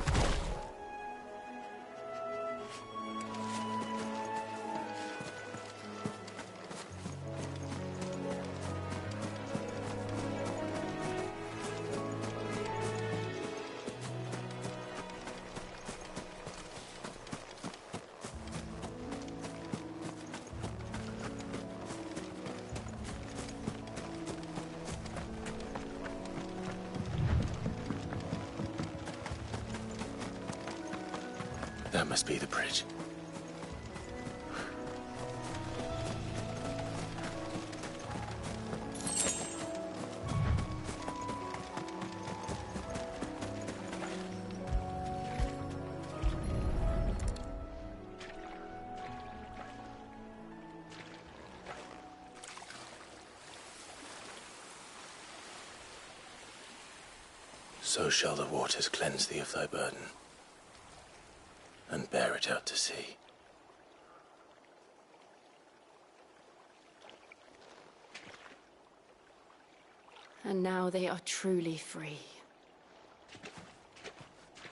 [SPEAKER 1] That must be the bridge. So shall the waters cleanse thee of thy burden, and bear it out to sea.
[SPEAKER 17] And now they are truly free.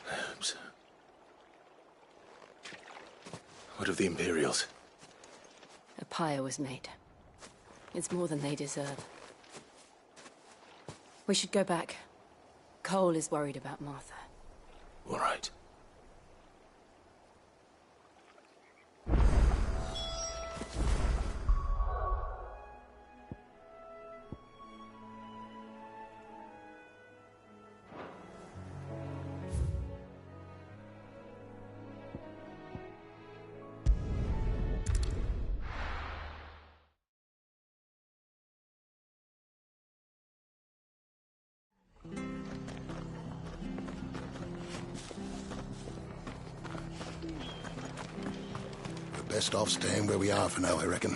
[SPEAKER 1] I hope so. What of the Imperials?
[SPEAKER 17] A pyre was made. It's more than they deserve. We should go back. Cole is worried about Martha.
[SPEAKER 1] All right.
[SPEAKER 11] Best off staying where we are for now, I reckon.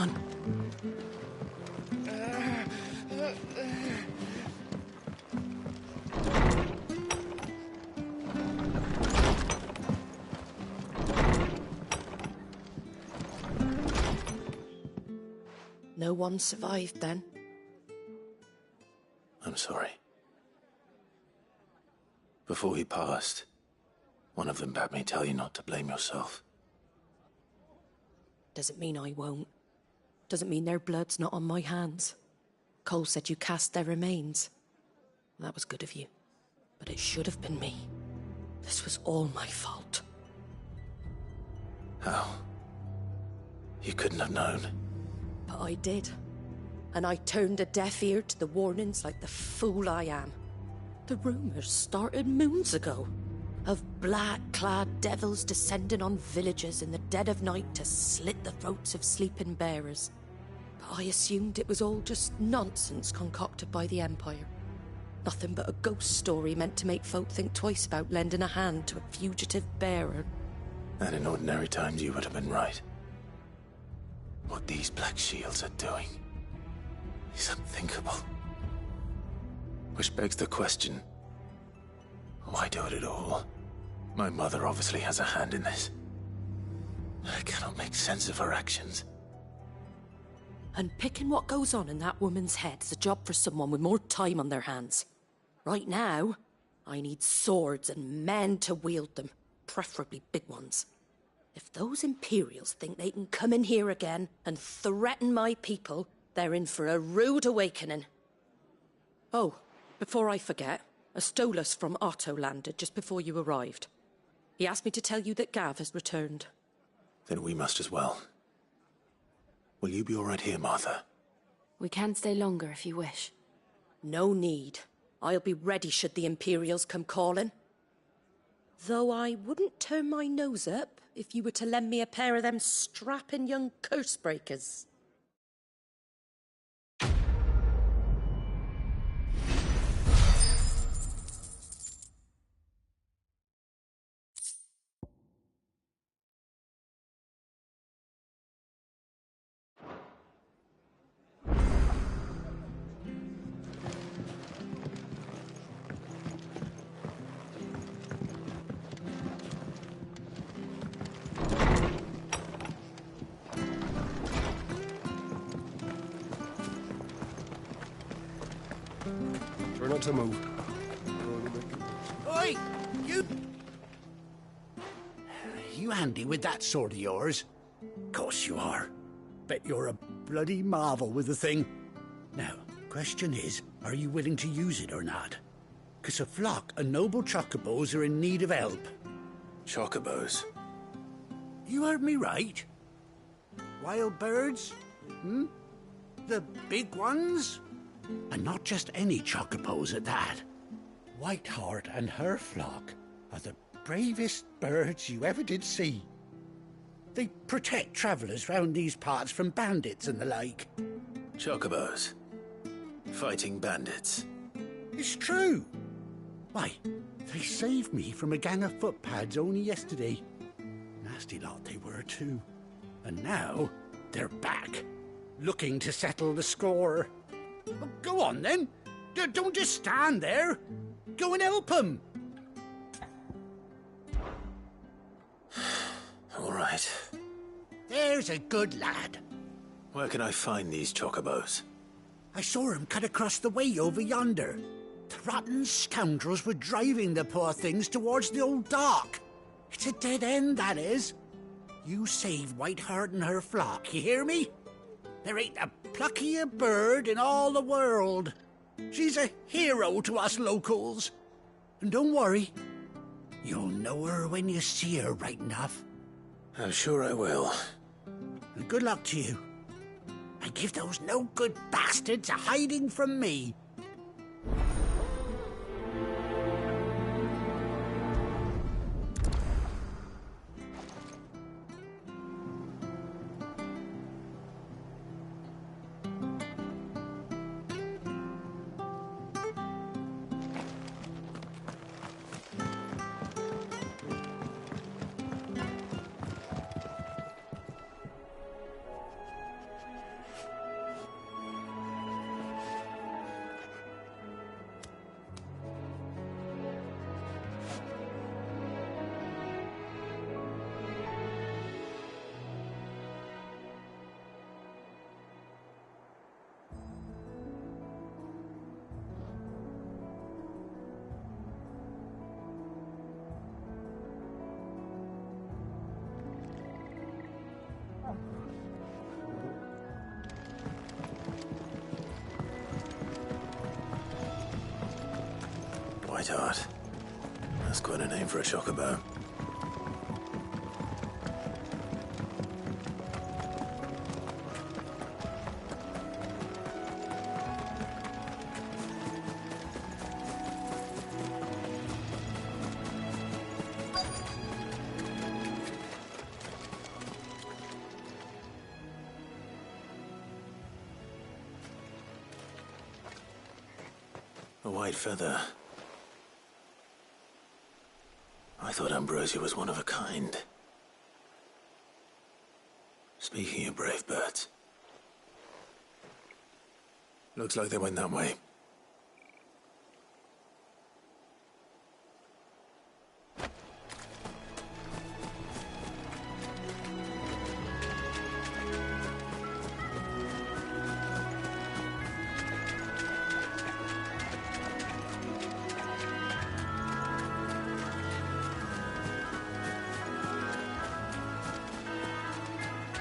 [SPEAKER 17] on. No one survived then?
[SPEAKER 1] I'm sorry. Before he passed, one of them bade me tell you not to blame yourself.
[SPEAKER 17] Doesn't mean I won't. Doesn't mean their blood's not on my hands. Cole said you cast their remains. That was good of you. But it should have been me. This was all my fault.
[SPEAKER 1] How? You couldn't have known.
[SPEAKER 17] But I did. And I turned a deaf ear to the warnings like the fool I am. The rumours started moons ago. Of black-clad devils descending on villages in the dead of night to slit the throats of sleeping bearers. But I assumed it was all just nonsense concocted by the Empire. Nothing but a ghost story meant to make folk think twice about lending a hand to a fugitive bearer.
[SPEAKER 1] And in ordinary times you would have been right. What these Black Shields are doing is unthinkable. Which begs the question, why do it at all? My mother obviously has a hand in this. I cannot make sense of her actions.
[SPEAKER 17] And picking what goes on in that woman's head is a job for someone with more time on their hands. Right now, I need swords and men to wield them, preferably big ones. If those Imperials think they can come in here again and threaten my people, they're in for a rude awakening. Oh, before I forget, a Stolas from Otto landed just before you arrived. He asked me to tell you that Gav has returned.
[SPEAKER 1] Then we must as well. Will you be all right here, Martha?
[SPEAKER 3] We can stay longer if you wish.
[SPEAKER 17] No need. I'll be ready should the Imperials come calling. Though I wouldn't turn my nose up if you were to lend me a pair of them strapping young curse-breakers.
[SPEAKER 20] Try not to move.
[SPEAKER 10] Oi! You handy with that sword of yours? Course you are. Bet you're a bloody marvel with the thing. Now, question is, are you willing to use it or not? 'Cause a flock of noble chocobos are in need of help.
[SPEAKER 1] Chocobos?
[SPEAKER 10] You heard me right. Wild birds? Hmm? The big ones? And not just any chocobos at that. Whiteheart and her flock are the bravest birds you ever did see. They protect travellers round these parts from bandits and the like.
[SPEAKER 1] Chocobos? Fighting bandits?
[SPEAKER 10] It's true. Why, they saved me from a gang of footpads only yesterday. Nasty lot they were too. And now they're back, looking to settle the score. Well, go on then. Don't just stand there. Go and help them.
[SPEAKER 1] All right.
[SPEAKER 10] There's a good lad.
[SPEAKER 1] Where can I find these chocobos?
[SPEAKER 10] I saw him cut across the way over yonder. The rotten scoundrels were driving the poor things towards the old dock. It's a dead end, that is. You save Whiteheart and her flock, you hear me? There ain't a pluckier bird in all the world. She's a hero to us locals. And don't worry, you'll know her when you see her right enough.
[SPEAKER 1] I'm sure I will.
[SPEAKER 10] And good luck to you. And give those no-good bastards a hiding from me.
[SPEAKER 1] Sweetheart. That's quite a name for a chocobo. A white feather. I thought Ambrosia was one of a kind. Speaking of brave birds, looks like they went that way.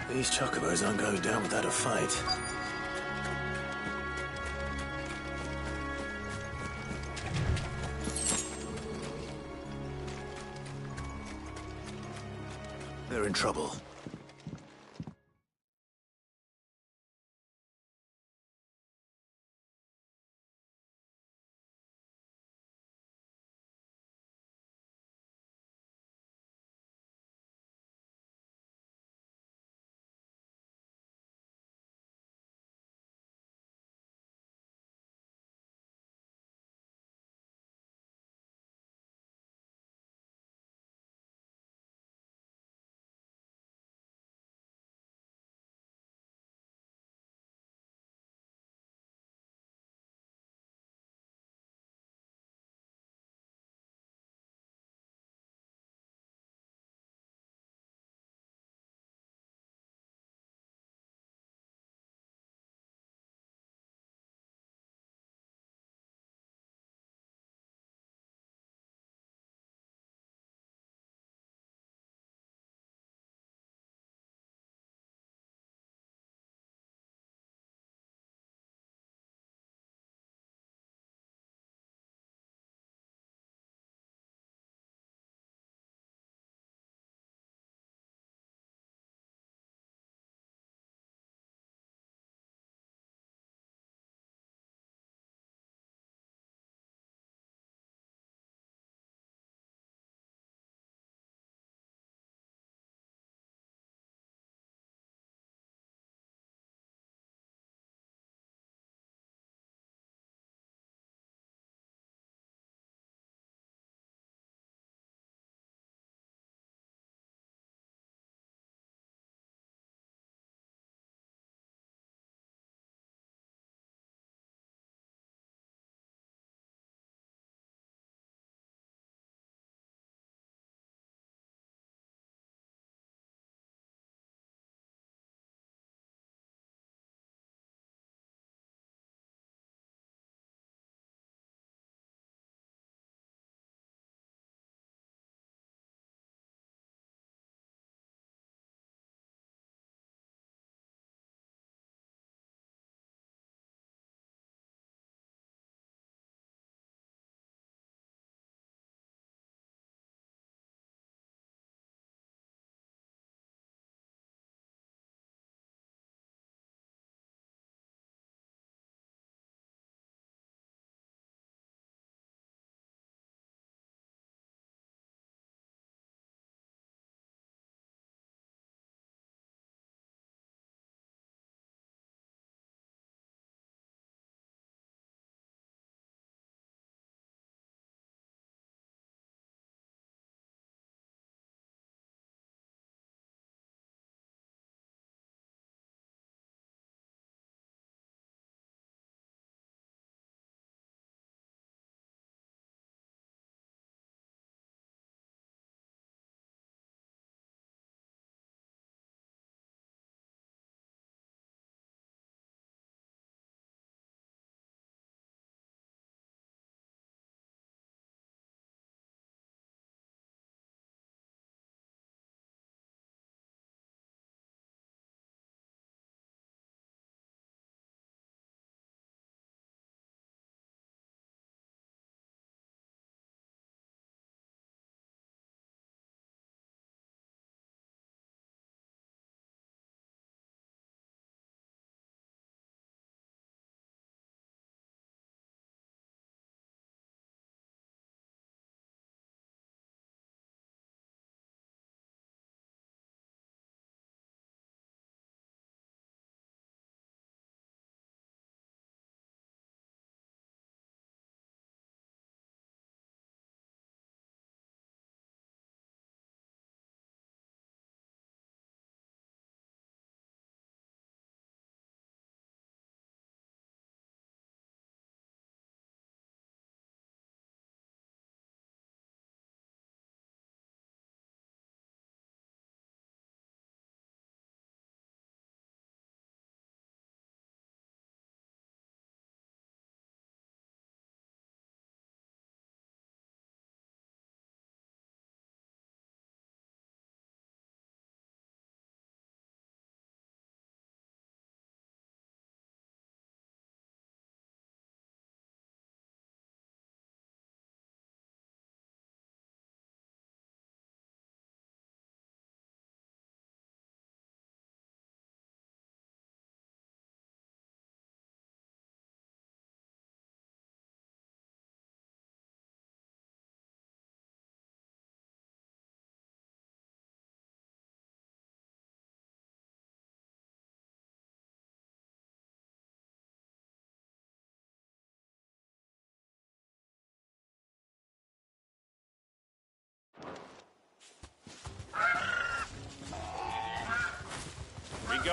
[SPEAKER 1] These chocobos aren't going down without a fight. They're in trouble.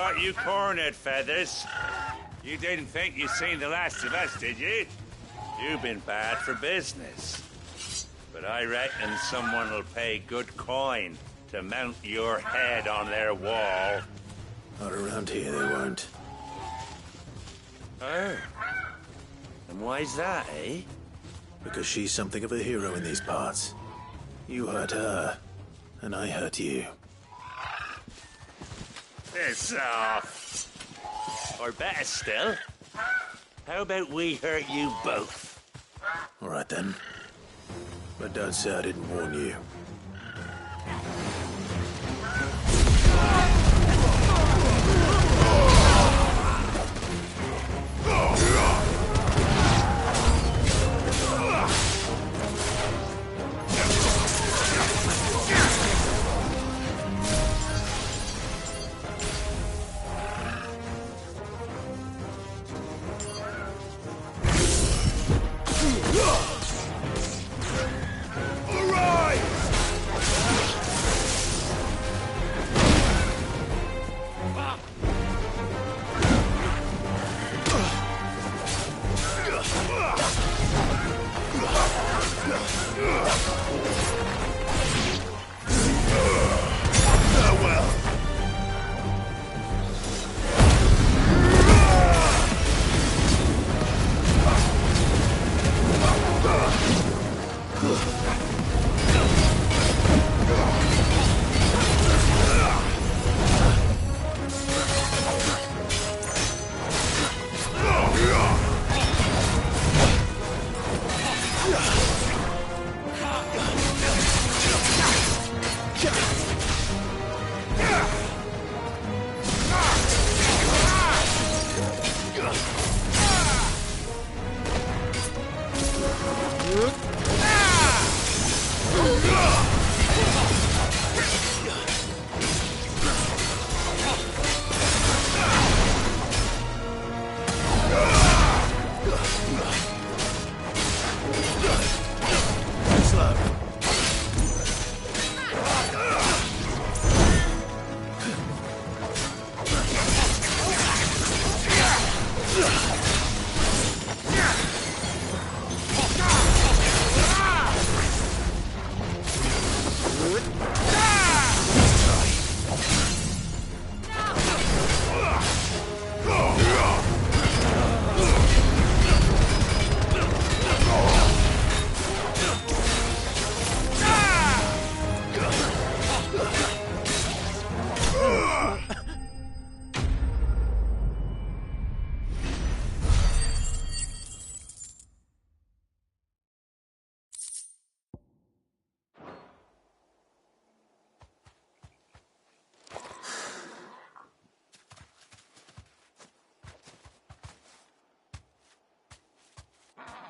[SPEAKER 21] got you cornered, Feathers. You didn't think you'd seen the last of us, did you? You've been bad for business. But I reckon someone will pay good coin to mount your head on their wall.
[SPEAKER 1] Not around here, they won't.
[SPEAKER 21] Oh. And why's that, eh?
[SPEAKER 1] Because she's something of a hero in these parts. You hurt her, and I hurt you.
[SPEAKER 21] Piss off. Or better still, how about we hurt you both?
[SPEAKER 1] All right then. But don't say I didn't warn you.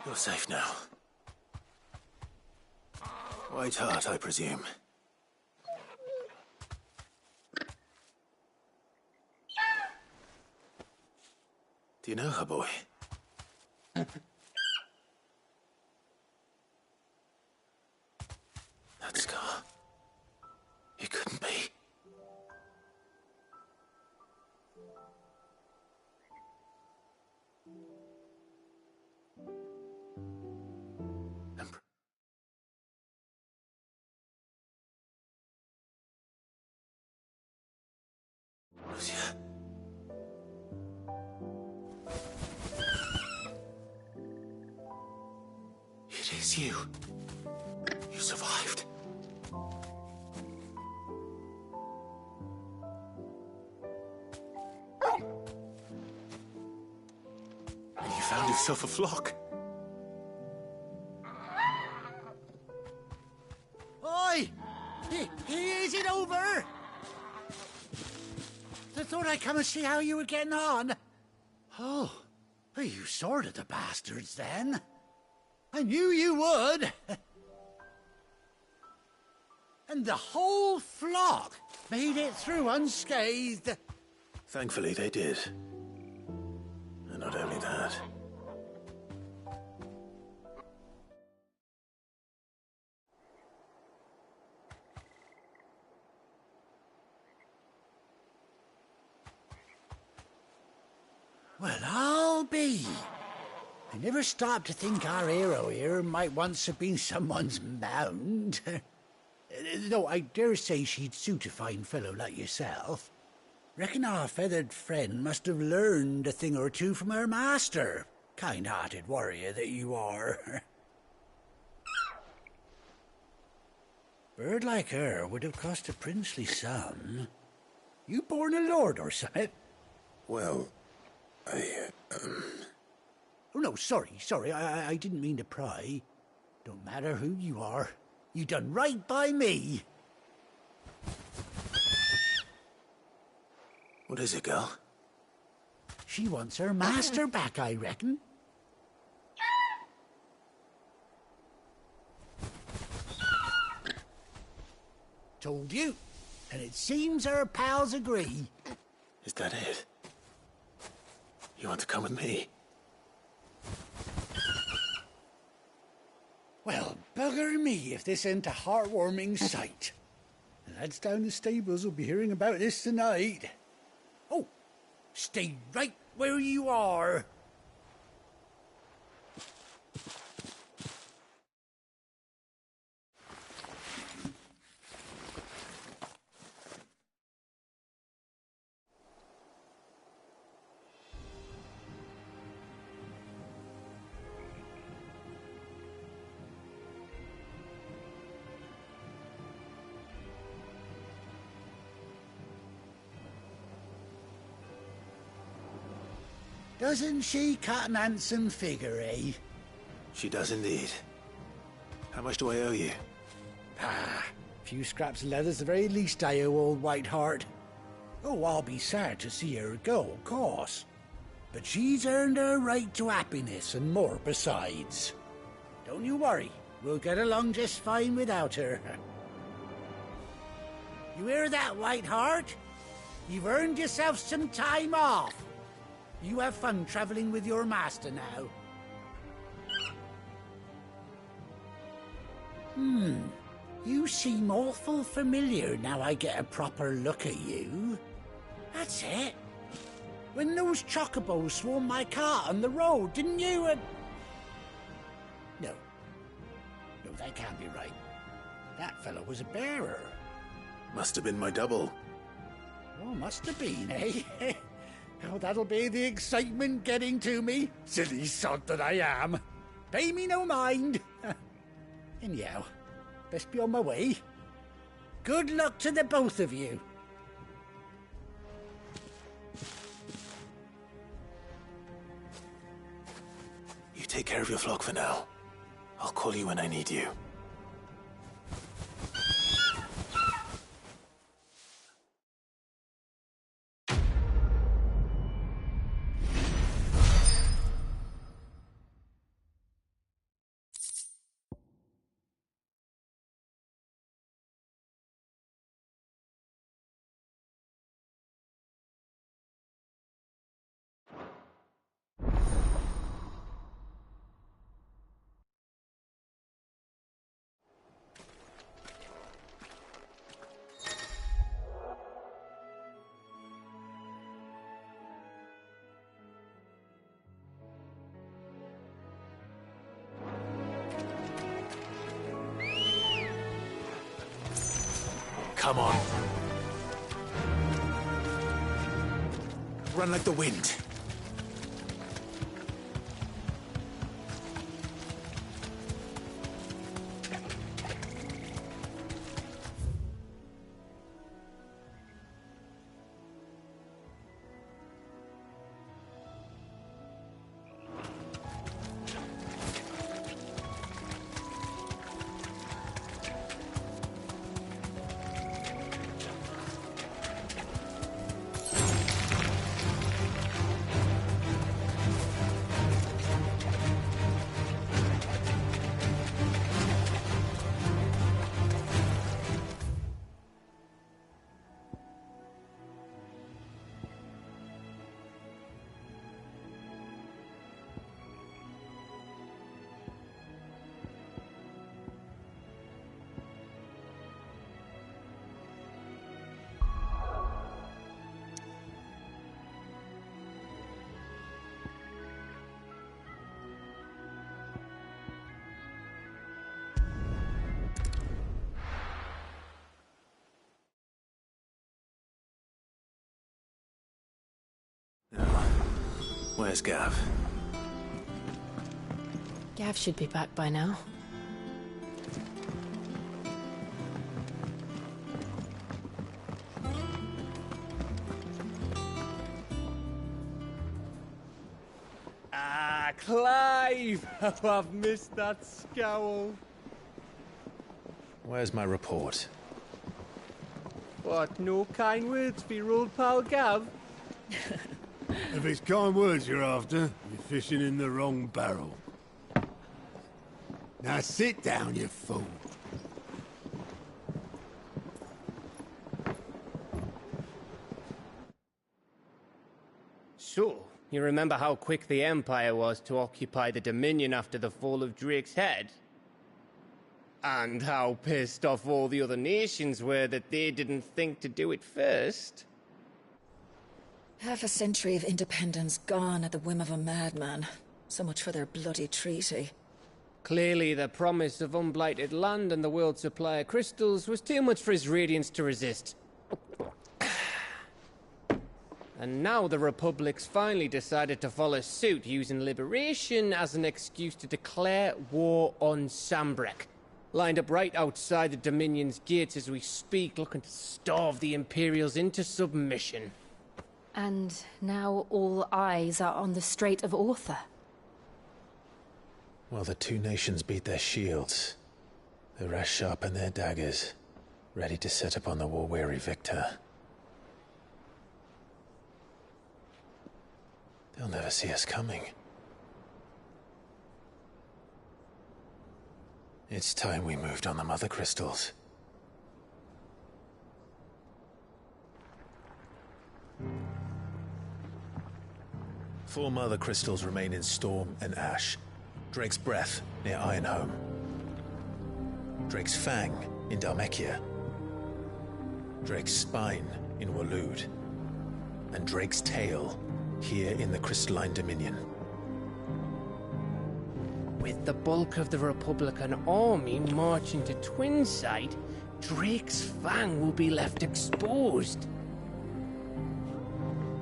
[SPEAKER 1] You're safe now. White Heart, I presume. Do you know her, boy? That scar. It couldn't be. Lucia. It is you. You survived. And you found yourself a flock.
[SPEAKER 10] Oi! Is it over? I thought I'd come and see how you were getting on. Oh, well, you sorted the bastards then. I knew you would. And the whole flock made it through unscathed.
[SPEAKER 1] Thankfully, they did. And not only that.
[SPEAKER 10] Well, I'll be. I never stopped to think our hero here might once have been someone's mount. Though I dare say she'd suit a fine fellow like yourself. Reckon our feathered friend must have learned a thing or two from her master. Kind-hearted warrior that you are. Bird like her would have cost a princely sum. You born a lord or something?
[SPEAKER 1] Well,
[SPEAKER 10] Oh, no, sorry. I didn't mean to pry. Don't matter who you are. You done right by me.
[SPEAKER 1] What is it, girl?
[SPEAKER 10] She wants her master back, I reckon. Told you. And it seems her pals agree.
[SPEAKER 1] Is that it? You want to come with me?
[SPEAKER 10] Well, bugger me if this ain't a heartwarming sight. The lads down the stables will be hearing about this tonight. Oh, stay right where you are. Doesn't she cut an handsome figure, eh?
[SPEAKER 1] She does indeed. How much do I owe you?
[SPEAKER 10] Ah, a few scraps of leather's the very least I owe old Whiteheart. Oh, I'll be sad to see her go, of course. But she's earned her right to happiness and more besides. Don't you worry, we'll get along just fine without her. You hear that, Whiteheart? You've earned yourself some time off. You have fun traveling with your master now. You seem awful familiar now I get a proper look at you. That's it. When those chocobos swarmed my cart on the road, didn't you? No, that can't be right. That fellow was a bearer.
[SPEAKER 1] Must have been my double.
[SPEAKER 10] Oh, must have been, eh? Oh, that'll be the excitement getting to me. Silly sod that I am. Pay me no mind. Anyhow, best be on my way. Good luck to the both of you.
[SPEAKER 1] You take care of your flock for now. I'll call you when I need you. Come on. Run like the wind. Where's Gav?
[SPEAKER 13] Gav should be back by now.
[SPEAKER 6] Ah, Clive! Oh, I've missed that scowl.
[SPEAKER 1] Where's my report?
[SPEAKER 6] What, no kind words for your old pal Gav?
[SPEAKER 8] If it's kind words you're after, you're fishing in the wrong barrel. Now sit down, you fool.
[SPEAKER 6] So, you remember how quick the Empire was to occupy the Dominion after the fall of Drake's head? And how pissed off all the other nations were that they didn't think to do it first?
[SPEAKER 7] Half a century of independence gone at the whim of a madman. So much for their bloody treaty.
[SPEAKER 6] Clearly, the promise of unblighted land and the world's supply of crystals was too much for his radiance to resist. And now the Republic's finally decided to follow suit, using liberation as an excuse to declare war on Sambrek. Lined up right outside the Dominion's gates as we speak, looking to starve the Imperials into submission.
[SPEAKER 3] And now all eyes are on the Strait of Author.
[SPEAKER 1] While the two nations beat their shields, the rest sharpen their daggers, ready to set upon the war-weary victor. They'll never see us coming. It's time we moved on the Mother Crystals. Four Mother Crystals remain in Storm and Ash. Drake's Breath near Ironhome. Drake's Fang in Dhalmekia. Drake's Spine in Waloed. And Drake's Tail here in the Crystalline Dominion.
[SPEAKER 6] With the bulk of the Republican army marching to Twinside, Drake's Fang will be left exposed.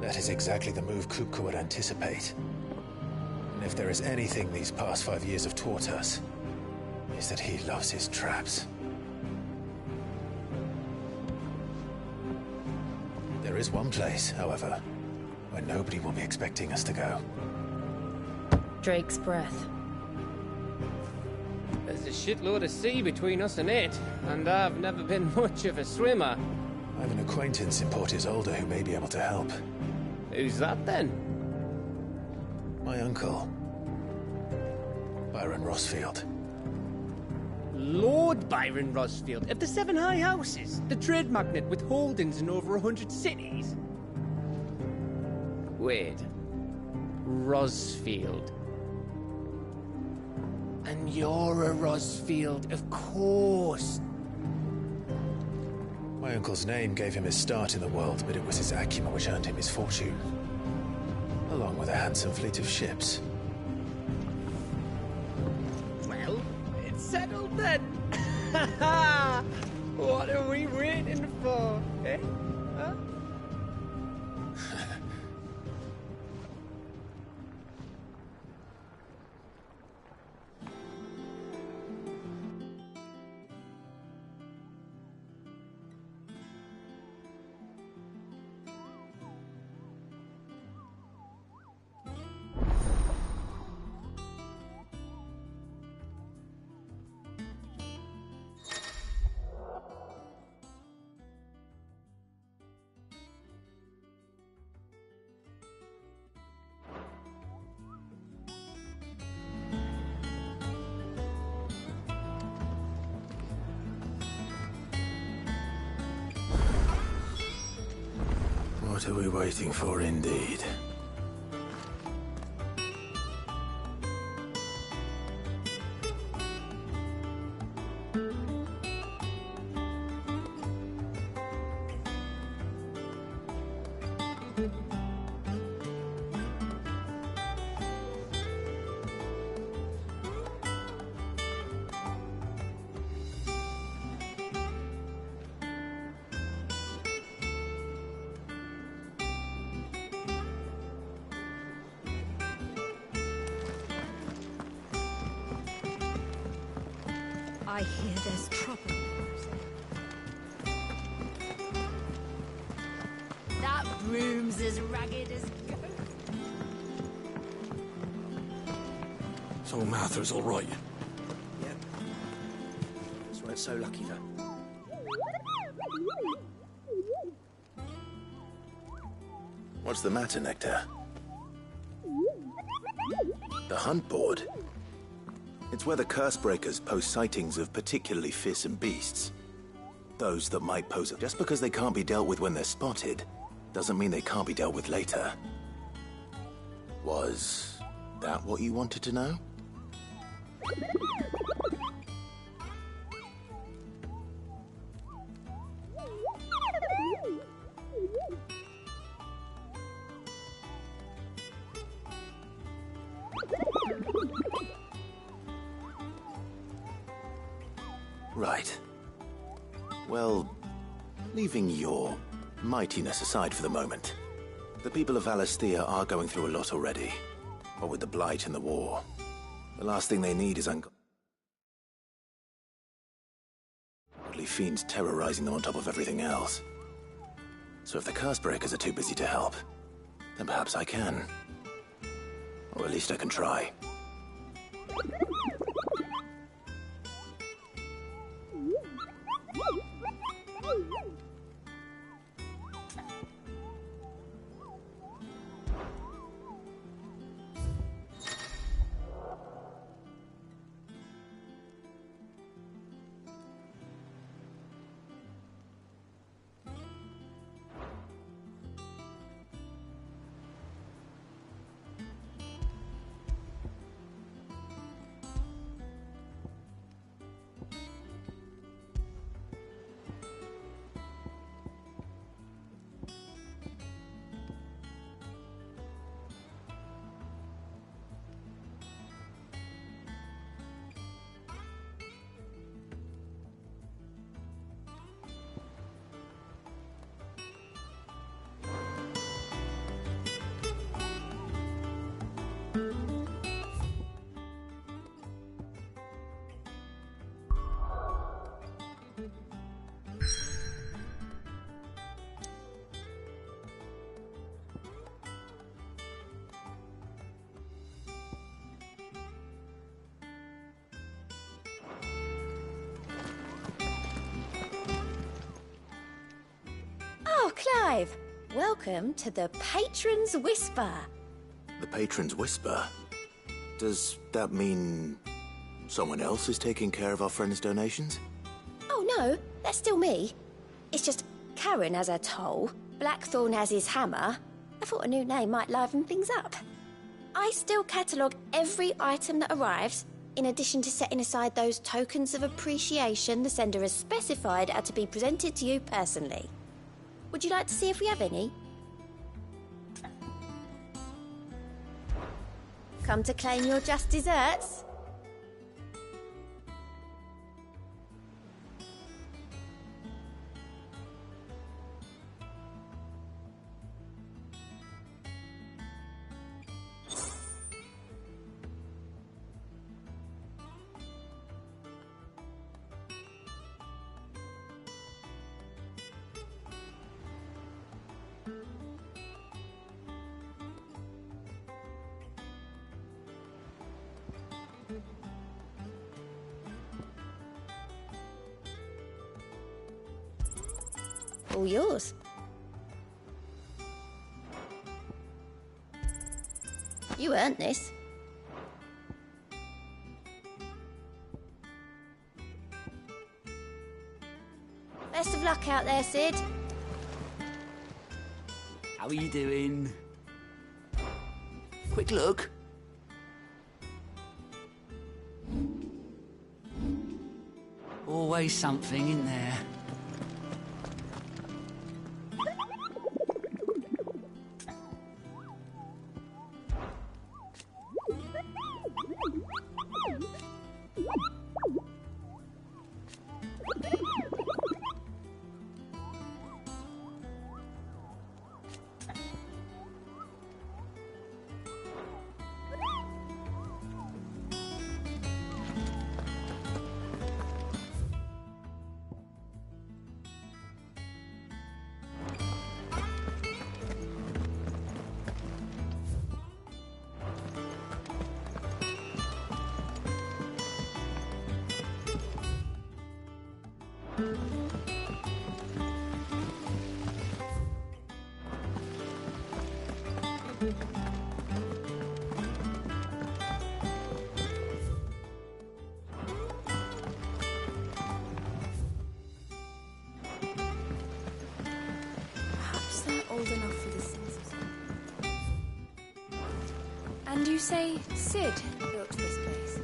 [SPEAKER 1] That is exactly the move Kupka would anticipate. And if there is anything these past 5 years have taught us, is that he loves his traps. There is one place, however, where nobody will be expecting us to go.
[SPEAKER 3] Drake's Breath.
[SPEAKER 6] There's a shitload of sea between us and it, and I've never been much of a swimmer.
[SPEAKER 1] I have an acquaintance in Port Isolde who may be able to help.
[SPEAKER 6] Who's that then?
[SPEAKER 1] My uncle, Byron Rosfield.
[SPEAKER 6] Lord Byron Rosfield of the Seven High Houses, the trade magnate with holdings in over 100 cities. Wait, Rosfield. And you're a Rosfield, of course.
[SPEAKER 1] My uncle's name gave him his start in the world, but it was his acumen which earned him his fortune. Along with a handsome fleet of ships.
[SPEAKER 6] Well, it's settled then. What are we waiting for, eh? Huh?
[SPEAKER 1] What are we waiting for, indeed?
[SPEAKER 3] I hear there's trouble. That room's as ragged as ghost.
[SPEAKER 20] So Martha's all right.
[SPEAKER 12] Yep. Just weren't so lucky, though.
[SPEAKER 1] What's the matter, Nectar? The hunt board? It's where the Cursebreakers post sightings of particularly fearsome beasts. Those that might pose a... Just because they can't be dealt with when they're spotted, doesn't mean they can't be dealt with later. Was that what you wanted to know? Right. Well, leaving your mightiness aside for the moment, the people of Valisthea are going through a lot already. What with the Blight and the war, the last thing they need is ungodly fiends terrorizing them on top of everything else. So if the Cursebreakers are too busy to help, then perhaps I can. Or at least I can try.
[SPEAKER 4] Oh, Clive! Welcome to the Patron's Whisper.
[SPEAKER 1] The Patron's Whisper? Does that mean someone else is taking care of our friend's donations?
[SPEAKER 4] Oh no, that's still me. It's just Karen has her toll, Blackthorn has his hammer. I thought a new name might liven things up. I still catalogue every item that arrives, in addition to setting aside those tokens of appreciation the sender has specified are to be presented to you personally. Would you like to see if we have any? Come to claim your just desserts? All yours. You earned this. Best of luck out there, Sid.
[SPEAKER 2] How are you doing? Quick look. Always something in there.
[SPEAKER 4] Perhaps they're old enough for the census. And you say Sid built this place?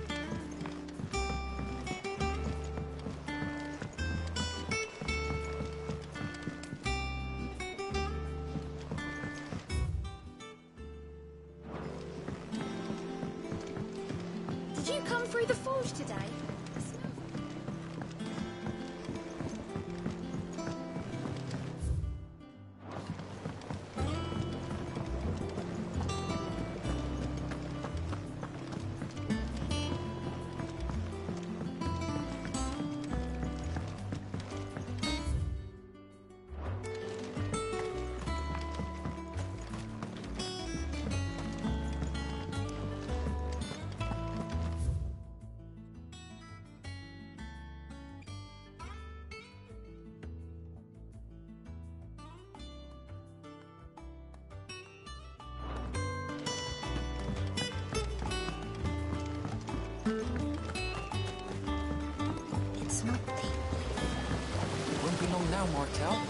[SPEAKER 4] Did you come through the forge today? It's not deep.
[SPEAKER 2] Won't be long now, Martel.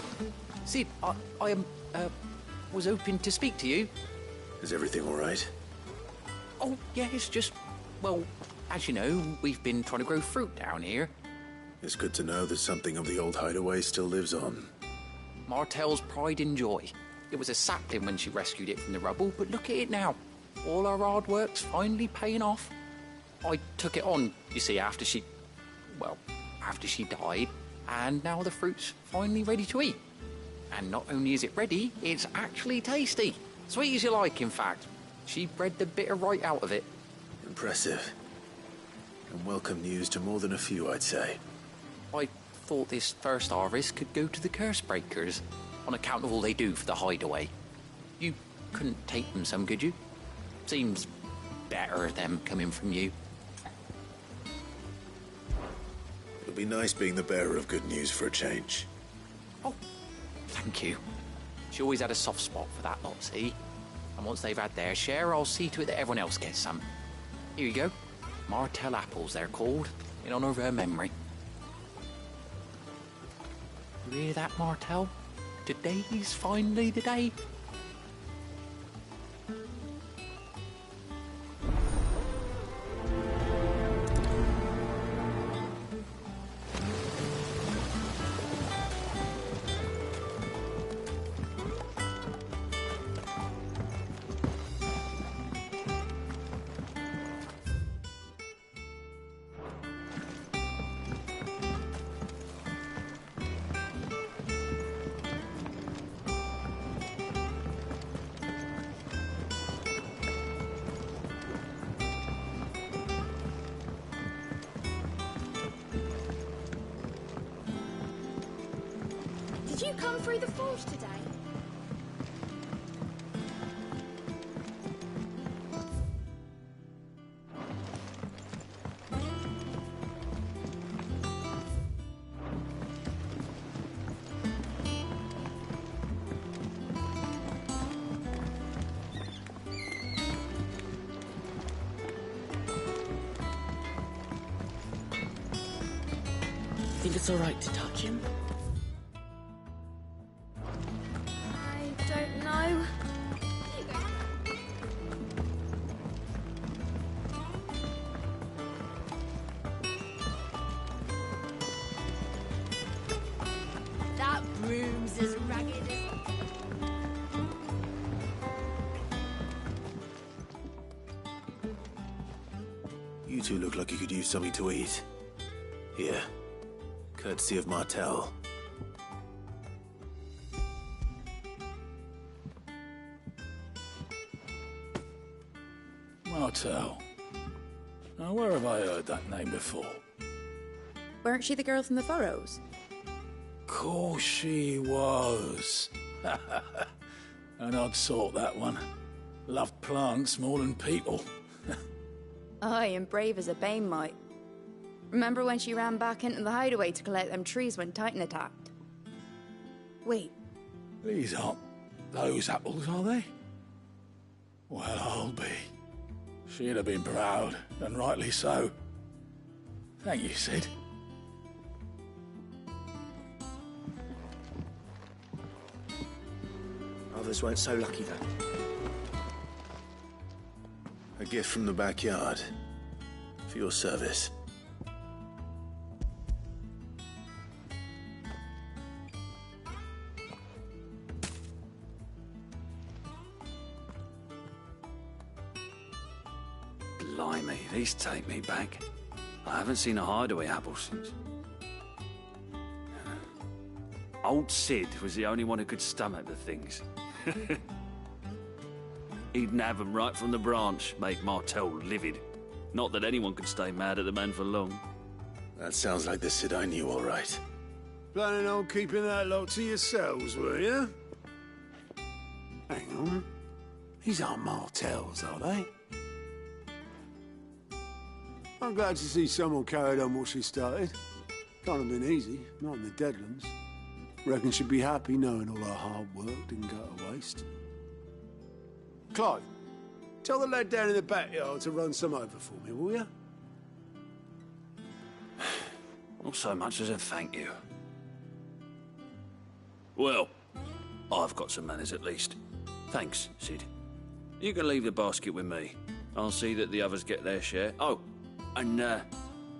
[SPEAKER 2] Sid, I was hoping to speak to you.
[SPEAKER 1] Is everything all right?
[SPEAKER 2] Oh, yeah, it's just, well, as you know, we've been trying to grow fruit down here.
[SPEAKER 1] It's good to know that something of the old hideaway still lives on.
[SPEAKER 2] Martel's pride and joy. It was a sapling when she rescued it from the rubble, but look at it now. All our hard work's finally paying off. I took it on, you see, after she died, and now the fruit's finally ready to eat. And not only is it ready, it's actually tasty. Sweet as you like, in fact. She bred the bitter right out of it.
[SPEAKER 1] Impressive. And welcome news to more than a few, I'd say.
[SPEAKER 2] I thought this first harvest could go to the curse breakers, on account of all they do for the hideaway. You couldn't take them some, could you? Seems better them coming from you.
[SPEAKER 1] It'll be nice being the bearer of good news for a change.
[SPEAKER 2] Oh, thank you. She always had a soft spot for that lot, see? And once they've had their share, I'll see to it that everyone else gets some. Here you go. Martel apples, they're called, in honour of her memory. You hear that, Martel? Today's finally the day.
[SPEAKER 4] Did you come through the forge today?
[SPEAKER 2] Think it's all right to touch him?
[SPEAKER 4] I don't know. That room's as ragged as...
[SPEAKER 1] You two look like you could use something to eat. Here. Courtesy of Martel.
[SPEAKER 9] Martel. Now, where have I heard that name before?
[SPEAKER 22] Weren't she the girl from the Furrows?
[SPEAKER 9] Course she was. An odd sort, that one. Loved plants more than people.
[SPEAKER 22] Aye, and brave as a bane might. Remember when she ran back into the hideaway to collect them trees when Titan attacked? Wait,
[SPEAKER 9] These aren't those apples, are they? Well, I'll be. She'd have been proud, and rightly so. Thank you, Sid.
[SPEAKER 12] Others weren't so lucky, though.
[SPEAKER 1] A gift from the backyard. For your service.
[SPEAKER 5] Blimey, these take me back. I haven't seen a hideaway apple since. Old Sid was the only one who could stomach the things. He'd nab them right from the branch, make Martel livid. Not that anyone could stay mad at the man for long.
[SPEAKER 1] That sounds like the Sid I knew, all right.
[SPEAKER 8] Planning on keeping that lot to yourselves, were you? Hang on. These aren't Martels, are they? I'm glad to see someone carried on what she started. Can't have been easy, not in the Deadlands. Reckon she'd be happy knowing all her hard work didn't go to waste. Clive, tell the lad down in the backyard to run some over for me, will you?
[SPEAKER 5] Not so much as a thank you. Well, I've got some manners at least. Thanks, Sid. You can leave the basket with me. I'll see that the others get their share. Oh, and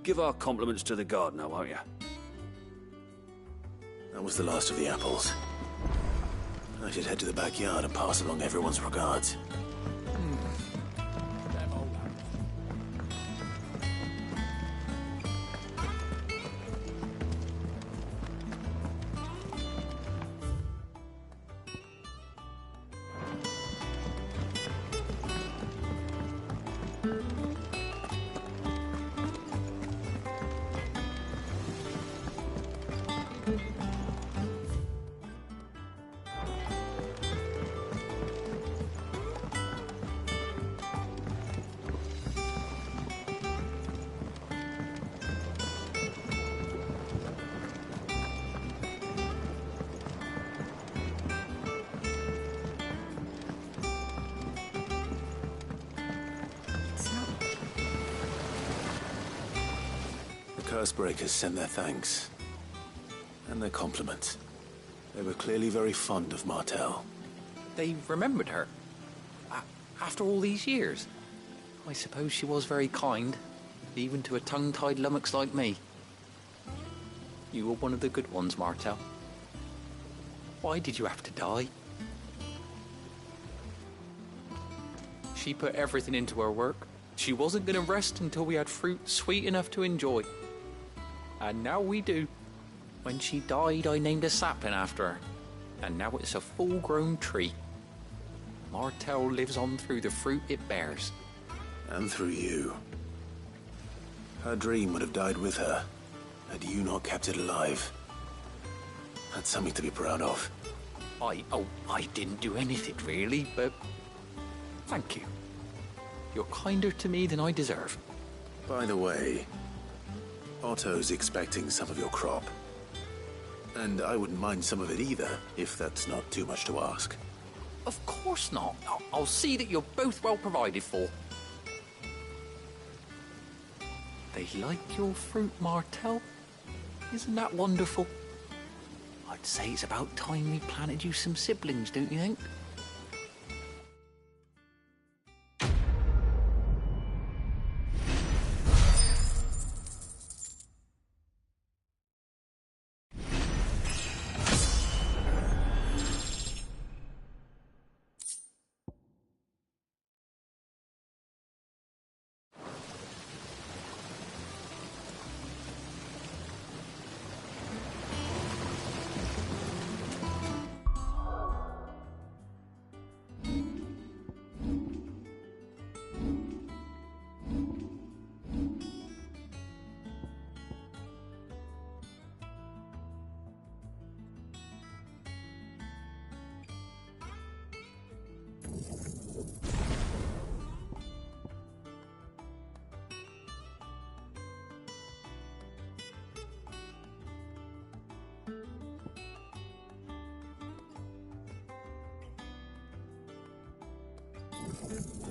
[SPEAKER 5] give our compliments to the gardener, won't you?
[SPEAKER 1] That was the last of the apples. I should head to the backyard and pass along everyone's regards. Cursebreakers send their thanks. And their compliments. They were clearly very fond of Martel.
[SPEAKER 2] They remembered her. After all these years. I suppose she was very kind, even to a tongue-tied lummox like me. You were one of the good ones, Martel. Why did you have to die? She put everything into her work. She wasn't going to rest until we had fruit sweet enough to enjoy. And now we do. When she died, I named a sapling after her. And now it's a full-grown tree. Martel lives on through the fruit it bears.
[SPEAKER 1] And through you. Her dream would have died with her, had you not kept it alive. That's something to be proud of.
[SPEAKER 2] I didn't do anything really, but thank you. You're kinder to me than I deserve.
[SPEAKER 1] By the way, Otto's expecting some of your crop. And I wouldn't mind some of it either, if that's not too much to ask.
[SPEAKER 2] Of course not. I'll see that you're both well provided for. They like your fruit, Martel. Isn't that wonderful? I'd say it's about time we planted you some siblings, don't you think?
[SPEAKER 3] you